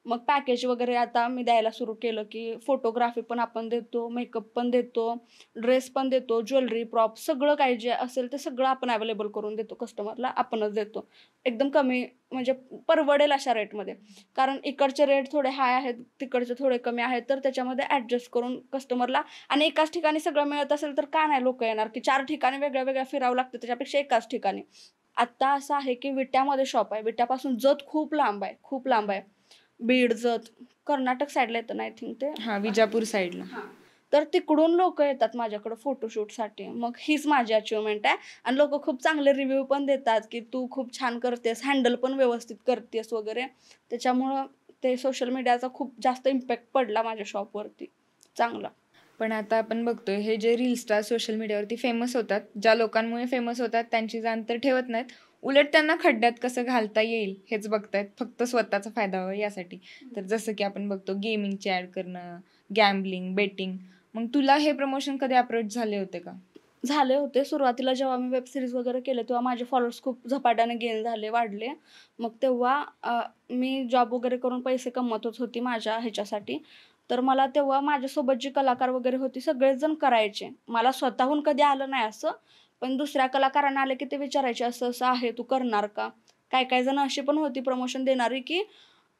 मग पॅकेज वगैरे आता मी द्यायला सुरू केलं, की फोटोग्राफी पण आपण देतो, मेकअप पण देतो, ड्रेस पण देतो, ज्वेलरी, प्रॉप सगळं काही जे असेल ते सगळं आपण अवेलेबल करून देतो कस्टमरला, आपणच देतो. एकदम कमी म्हणजे परवडेल अशा रेटमध्ये. कारण इकडचे रेट थोडे हाय आहेत, तिकडचे थोडे कमी आहेत, तर त्याच्यामध्ये ॲडजस्ट करून कस्टमरला. आणि एकाच ठिकाणी सगळं मिळत असेल तर का नाही लोकं येणार, की 4 ठिकाणी वेगळ्या फिरावं लागतं त्याच्यापेक्षा एकाच ठिकाणी. आत्ता असं आहे, की विट्यामध्ये शॉप आहे. विट्यापासून जत खूप लांब आहे, खूप लांब आहे. बीड, जत कर्नाटक साईडला येतं ना आय थिंक ते. हां, विजापूर साईडला. हां. तर तिकडून लोकं येतात माझ्याकडं फोटोशूटसाठी. मग हीच माझी अचीव्हमेंट आहे. आणि लोकं खूप चांगले रिव्ह्यू पण देतात, की तू खूप छान करतेस, हँडल पण व्यवस्थित करतेस वगैरे. त्याच्यामुळं ते सोशल मीडियाचा खूप जास्त इम्पॅक्ट पडला माझ्या शॉपवरती चांगला. पण आता आपण बघतोय हे जे रील स्टार सोशल मीडियावरती फेमस होतात, ज्या लोकांमुळे फेमस होतात त्यांची जाण तर ठेवत नाहीत. उलट त्यांना खड्ड्यात कसं घालता येईल हेच बघतायत, फक्त स्वतःचा फायदा व्हावा यासाठी. तर जसं की आपण बघतो गेमिंगची ॲड करणं, गॅम्बलिंग, बेटिंग. मग तुला हे प्रमोशन कधी अप्रोच झाले होते का? झाले होते. सुरुवातीला जेव्हा मी वेब सीरीज वगैरे केले, तेव्हा माझे फॉलोअर्स खूप झपाट्याने गेन झाले, वाढले. मग तेव्हा मी जॉब वगैरे करून पैसे कमवतच होती माझ्या ह्याच्यासाठी. तर मला तेव्हा माझ्यासोबत जी कलाकार वगैरे होती, सगळेच जण करायचे. मला स्वतःहून कधी आलं नाही असं, पण दुसऱ्या कलाकारांना आले की ते विचारायचे, "असं-असं आहे, तू करणार का?" काही-काही जण अशी पण होती प्रमोशन देणारी, की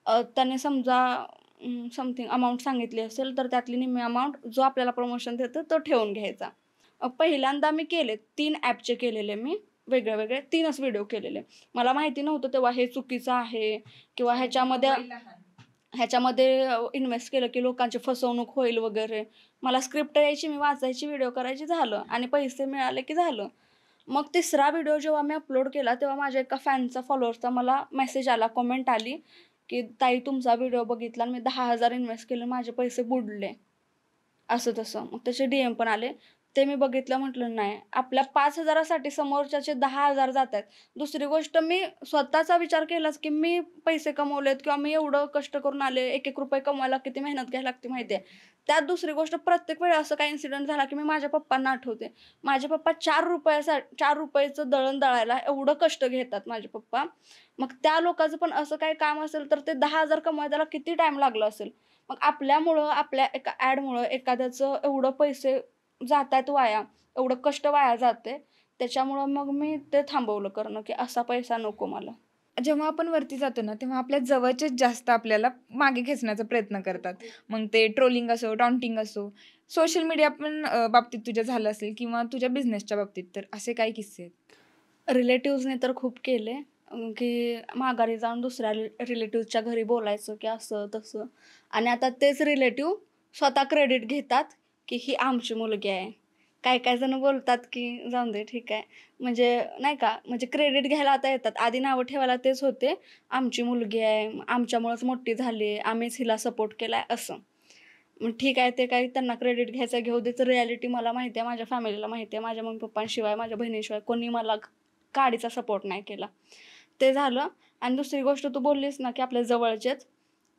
त्याने समजा समथिंग अमाउंट सांगितली असेल, तर त्यातली निम्मी अमाउंट जो आपल्याला प्रमोशन देतो तो ठेवून घ्यायचा. पहिल्यांदा मी केले 3 ॲपचे केलेले मी, वेगळे-वेगळे 3च व्हिडिओ केलेले. मला माहिती नव्हतं तेव्हा हे चुकीचं आहे किंवा ह्याच्यामध्ये इन्व्हेस्ट केलं की लोकांची फसवणूक होईल वगैरे. मला स्क्रिप्ट यायची, मी वाचायची, व्हिडिओ करायची, झालं आणि पैसे मिळाले की झालं. मग तिसरा व्हिडिओ जेव्हा मी अपलोड केला, तेव्हा माझ्या एका फॅनचा, फॉलोअर्सचा मला मेसेज आला, कमेंट आली, की "ताई तुमचा व्हिडिओ बघितला आणि मी 10,000 इन्व्हेस्ट केले, माझे पैसे बुडले." असं-तसं. मग त्याचे डी-एम पण आले. ते मी बघितलं, म्हटलं नाही, आपल्या 5,000 साठी समोरच्याचे 10,000 जातायत. दुसरी गोष्ट मी स्वतःचा विचार केलाच, की मी पैसे कमवलेत किंवा मी एवढं कष्ट करून आले, एक-एक रुपये कमवायला किती मेहनत घ्यायला लागते माहिती आहे. त्यात दुसरी गोष्ट, प्रत्येक वेळी असं काही इन्सिडेंट झाला, की मी माझ्या पप्पांना आठवते. माझे पप्पा ₹4 दळण दळायला एवढं कष्ट घेतात माझे पप्पा. मग त्या लोकांचं पण असं काही काम असेल, तर ते 10,000 कमवायला त्याला किती टाईम लागला असेल. मग आपल्यामुळं, आपल्या एका ॲडमुळं एखाद्याचं एवढं पैसे जातायत वाया, एवढं कष्ट वाया जाते. त्याच्यामुळं मग मी ते थांबवलं करणं, की असा पैसा नको मला. जेव्हा आपण वरती जातो ना, तेव्हा आपल्या जवळचेच जास्त आपल्याला मागे खेचण्याचा प्रयत्न करतात. मग ते ट्रोलिंग असो, टॉन्टिंग असो, सोशल मीडिया पण बाबतीत तुझ्या झालं असेल किंवा तुझ्या बिझनेसच्या बाबतीत. तर असे काही किस्से आहेत? रिलेटिव्हजने तर खूप केले, की माघारी जाऊन दुसऱ्या रिलेटिव्हच्या घरी बोलायचं, की असं तसं. आणि आता तेच रिलेटिव्ह स्वतः क्रेडिट घेतात, की ही आमची मुलगी आहे. काही-काही जण बोलतात, की जाऊन दे ठीक आहे. म्हणजे नाही का, म्हणजे क्रेडिट घ्यायला आता येतात. आधी नावं ठेवायला तेच होते, आमची मुलगी आहे, आमच्यामुळेच मोठी झाली आहे, आम्हीच हिला सपोर्ट केलाय असं. मग ठीक आहे, ते काही त्यांना क्रेडिट घ्यायचं घेऊ दे. तर रिॲलिटी मला माहिती आहे, माझ्या फॅमिलीला माहिती आहे. माझ्या मम्मी-पप्पांशिवाय, माझ्या बहिणीशिवाय कोणी मला काडीचा सपोर्ट नाही केला. ते झालं. आणि दुसरी गोष्ट तू बोललीस ना, की आपल्या जवळचेच.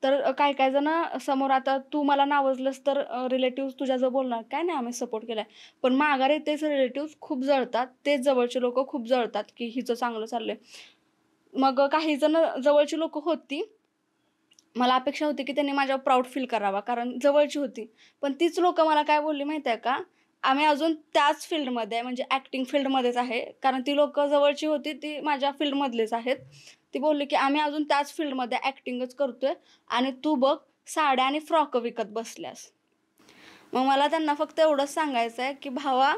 तर काही-काही जणं समोर, आता तू मला नावजलंस तर रिलेटिव्हज तुझ्याजवळ बोलणार, "काय नाही, आम्ही सपोर्ट केलाय." पण माघारी तेच रिलेटिव्हज खूप जळतात. तेच जवळचे लोकं खूप जळतात, की हिचं चांगलं चाललंय. मग काही जणं जवळची लोकं होती. मला अपेक्षा होती, की त्यांनी माझ्यावर प्राउड फील करावा, कारण जवळची होती. पण तीच लोकं मला काय बोलली माहिती आहे का? आम्ही अजून त्याच फील्डमध्ये आहे, म्हणजे ॲक्टिंग फील्डमध्येच आहे. कारण ती लोकं जवळची होती, ती माझ्या फील्डमधलीच आहेत. ती बोलली, की "आम्ही अजून त्याच फील्डमध्ये ॲक्टिंगच करतोय आणि तू बघ साड्या आणि फ्रॉक विकत बसल्यास." मग मला त्यांना फक्त एवढंच सांगायचं आहे, की भावा,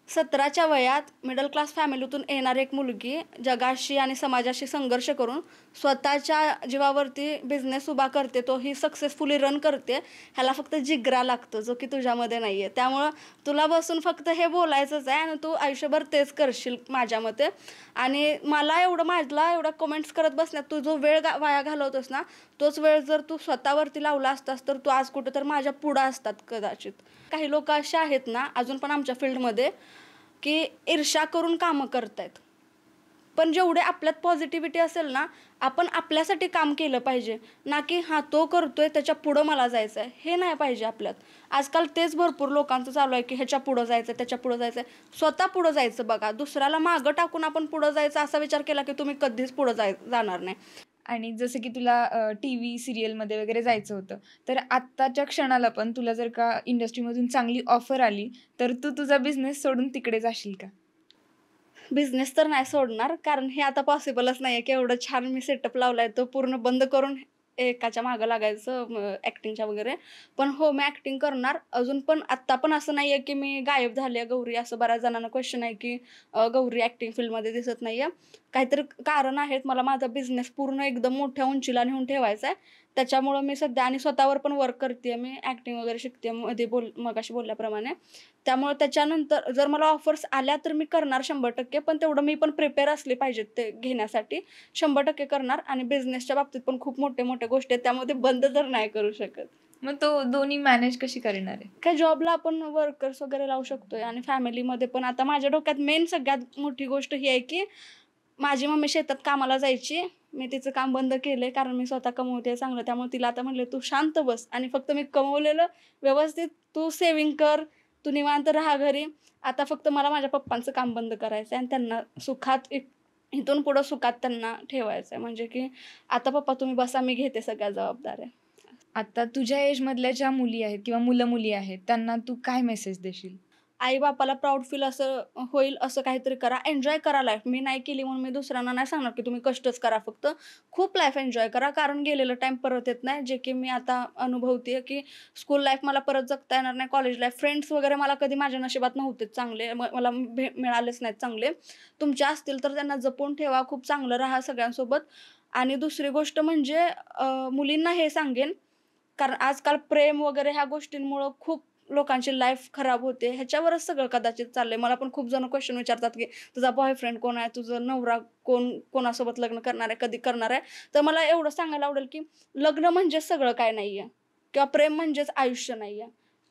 17च्या वयात मिडल क्लास फॅमिलीतून येणारी एक मुलगी जगाशी आणि समाजाशी संघर्ष करून स्वतःच्या जीवावरती बिझनेस उभा करते, तोही सक्सेसफुली रन करते. ह्याला फक्त जिगरा लागतो, जो की तुझ्यामध्ये नाही आहे. त्यामुळं तुला बसून फक्त हे बोलायचंच आहे आणि तू आयुष्यभर तेच करशील माझ्या मते. आणि मला एवढा कमेंट्स करत बसण्यात तू जो वेळ वाया घालवतोस ना, तोच वेळ जर तू स्वतःवरती लावला असतास, तर तू आज कुठं तर माझ्या पुढं असतात कदाचित. काही लोक असे आहेत ना अजून पण आमच्या फील्डमध्ये की ईर्ष्या करून कामं करतायत. पण जेवढे आपल्यात पॉझिटिव्हिटी असेल ना, आपण आपल्यासाठी काम केलं पाहिजे, ना की हा तो करतोय त्याच्या पुढं मला जायचं आहे, हे नाही पाहिजे आपल्यात. आजकाल तेच भरपूर लोकांचं चालू आहे की ह्याच्या पुढं जायचं, त्याच्या पुढं जायचं आहे. स्वतः पुढं जायचं बघा. दुसऱ्याला मागं टाकून आपण पुढं जायचं असा विचार केला की तुम्ही कधीच पुढं जाणार नाही. आणि जसं की तुला टीव्ही सिरियलमध्ये वगैरे जायचं होतं, तर आत्ताच्या क्षणाला पण तुला जर का इंडस्ट्रीमधून चांगली ऑफर आली, तर तू तुझा बिझनेस सोडून तिकडे जाशील का? बिझनेस तर नाही सोडणार, कारण हे आता पॉसिबलच नाही आहे की एवढं छान मी सेटअप लावलाय तो पूर्ण बंद करून एकाच्या मागं लागायचं ॲक्टिंगच्या वगैरे. पण हो, मी ॲक्टिंग करणार. अजून पण आत्ता पण असं नाही आहे की मी गायब झाली आहे गौरी, असं बऱ्याच जणांना क्वेश्चन आहे की गौरी ॲक्टिंग फील्डमध्ये दिसत नाही आहे. काहीतरी कारण आहेत. मला माझा बिझनेस पूर्ण एकदम मोठ्या उंचीला नेऊन ठेवायचा आहे. त्याच्यामुळं मी सध्या आणि स्वतःवर पण वर्क करते मी, ॲक्टिंग वगैरे शिकते मध्ये मगाशी बोलल्याप्रमाणे. त्यामुळे त्याच्यानंतर जर मला ऑफर्स आल्या तर मी करणार 100%. पण तेवढं मी पण प्रिपेअर असली पाहिजेत ते घेण्यासाठी. 100% करणार. आणि बिझनेसच्या बाबतीत पण खूप मोठ्या गोष्टी आहेत, त्यामध्ये बंद तर नाही करू शकत. मग तो दोन्ही मॅनेज कशी करणार आहे? काय जॉबला आपण वर्कर्स वगैरे लावू शकतोय आणि फॅमिलीमध्ये पण. आता माझ्या डोक्यात मेन सगळ्यात मोठी गोष्ट ही आहे की माझी मम्मी शेतात कामाला जायची. मी तिचं काम बंद केलंय कारण मी स्वतः कमवते चांगलं. त्यामुळे तिला आता म्हणले तू शांत बस आणि फक्त मी कमवलेलं व्यवस्थित तू सेव्हिंग कर, तू निवांत राहा घरी. आता फक्त मला माझ्या पप्पांचं काम बंद करायचं आहे आणि त्यांना सुखात इथून पुढं सुखात त्यांना ठेवायचं आहे. म्हणजे की आता पप्पा तुम्ही बसा, मी घेते सगळ्या जबाबदाऱ्या. आता तुझ्या एजमधल्या ज्या मुली आहेत किंवा मुलं-मुली आहेत, त्यांना तू काय मेसेज देशील? आई बापाला प्राऊड फील असं होईल असं काहीतरी करा. एन्जॉय करा लाईफ. मी नाही केली म्हणून मी दुसऱ्यांना नाही सांगणार की तुम्ही कष्टच करा फक्त. खूप लाईफ एन्जॉय करा, कारण गेलेलं टाईम परत येत नाही. जे की मी आता अनुभवते की स्कूल लाईफ मला परत जगता येणार नाही, कॉलेज लाईफ. फ्रेंड्स वगैरे मला कधी माझ्या नशिबात नव्हतेच चांगले, मला मिळालेच नाहीत चांगले. तुमचे असतील तर त्यांना जपून ठेवा, खूप चांगलं राहा सगळ्यांसोबत. आणि दुसरी गोष्ट म्हणजे मुलींना हे सांगेन, कारण आजकाल प्रेम वगैरे ह्या गोष्टींमुळं खूप लोकांची लाईफ खराब होते. ह्याच्यावरच सगळं कदाचित चाललंय. मला पण खूप जण क्वेश्चन विचारतात की तुझा बॉयफ्रेंड कोण आहे, तुझं नवरा कोणासोबत लग्न करणार आहे, कधी करणार आहे. तर मला एवढं सांगायला आवडेल की लग्न म्हणजेच सगळं काय नाहीये किंवा प्रेम म्हणजेच आयुष्य नाहीये.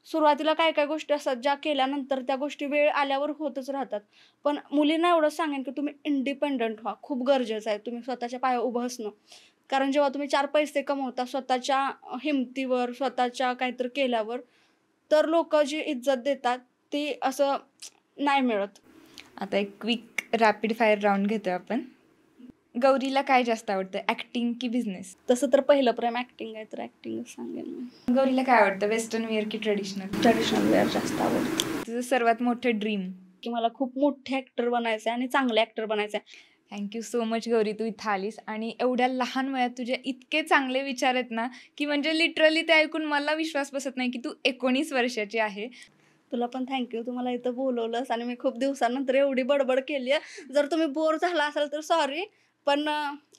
सुरुवातीला काय काय गोष्टी असतात ज्या केल्यानंतर त्या गोष्टी वेळ आल्यावर होतच राहतात. पण मुलींना एवढंच सांगेन की तुम्ही इंडिपेंडंट व्हा. खूप गरजेचं आहे तुम्ही स्वतःच्या पायावर उभं असणं. कारण जेव्हा तुम्ही 4 पैसे कमवता स्वतःच्या हिमतीवर, स्वतःच्या काहीतरी केल्यावर, तर लोकं जी इज्जत देतात ती असं नाही मिळत. आता एक क्विक रॅपिड फायर राउंड घेतोय आपण. गौरीला काय जास्त आवडतं, ॲक्टिंग की बिझनेस? तसं तर पहिलं प्रेम ॲक्टिंग आहे, तर ॲक्टिंगच सांगेन मी. गौरीला काय आवडतं, वेस्टर्न वेअर की ट्रेडिशनल? ट्रेडिशनल वेअर जास्त आवडतं. तुझं सर्वात मोठं ड्रीम? की मला खूप मोठे ॲक्टर बनायचं आहे आणि चांगले ॲक्टर बनायचं आहे. थँक्यू सो मच गौरी, तू इथं आलीस आणि एवढ्या लहान वयात तुझे इतके चांगले विचार आहेत ना, की म्हणजे लिटरली ते ऐकून मला विश्वास बसत नाही की तू 19 वर्षाची आहे. तुला पण थँक्यू, तू मला इथं बोलवलंस आणि मी खूप दिवसानंतर एवढी बडबड केली आहे. जर तुम्ही बोर झाला असाल तर सॉरी. पण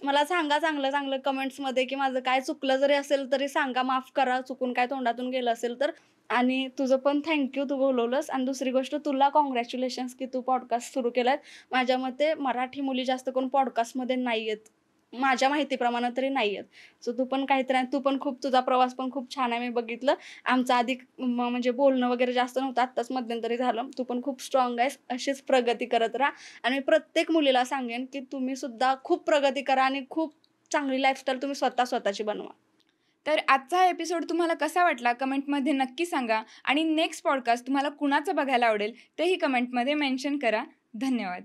मला सांगा चांगलं कमेंट्समध्ये की माझं काय चुकलं जरी असेल तरी सांगा, माफ करा चुकून काय तोंडातून गेलं असेल तर. आणि तुझं पण थँक्यू, तू बोलवलंस. आणि दुसरी गोष्ट, तुला कॉंग्रॅच्युलेशन्स की तू पॉडकास्ट सुरू केलाय. माझ्या मते मराठी मुली जास्त करून पॉडकास्टमध्ये नाही आहेत, माझ्या माहितीप्रमाणे तरी नाही आहेत. सो तू पण काहीतरी, तू पण खूप, तुझा प्रवास पण खूप छान आहे, मी बघितलं. आमचं आधी म्हणजे बोलणं वगैरे जास्त नव्हतं, आत्ताच मध्यंतरी झालं. तू पण खूप स्ट्रॉंग आहेस, अशीच प्रगती करत राहा. आणि प्रत्येक मुलीला सांगेन की तुम्ही सुद्धा खूप प्रगती करा आणि खूप चांगली लाईफस्टाईल तुम्ही स्वतःची बनवा. तर आजचा हा एपिसोड तुम्हाला कसा वाटला कमेंटमध्ये नक्की सांगा. आणि नेक्स्ट पॉडकास्ट तुम्हाला कुणाचं बघायला आवडेल तेही कमेंटमध्ये मेन्शन करा. धन्यवाद.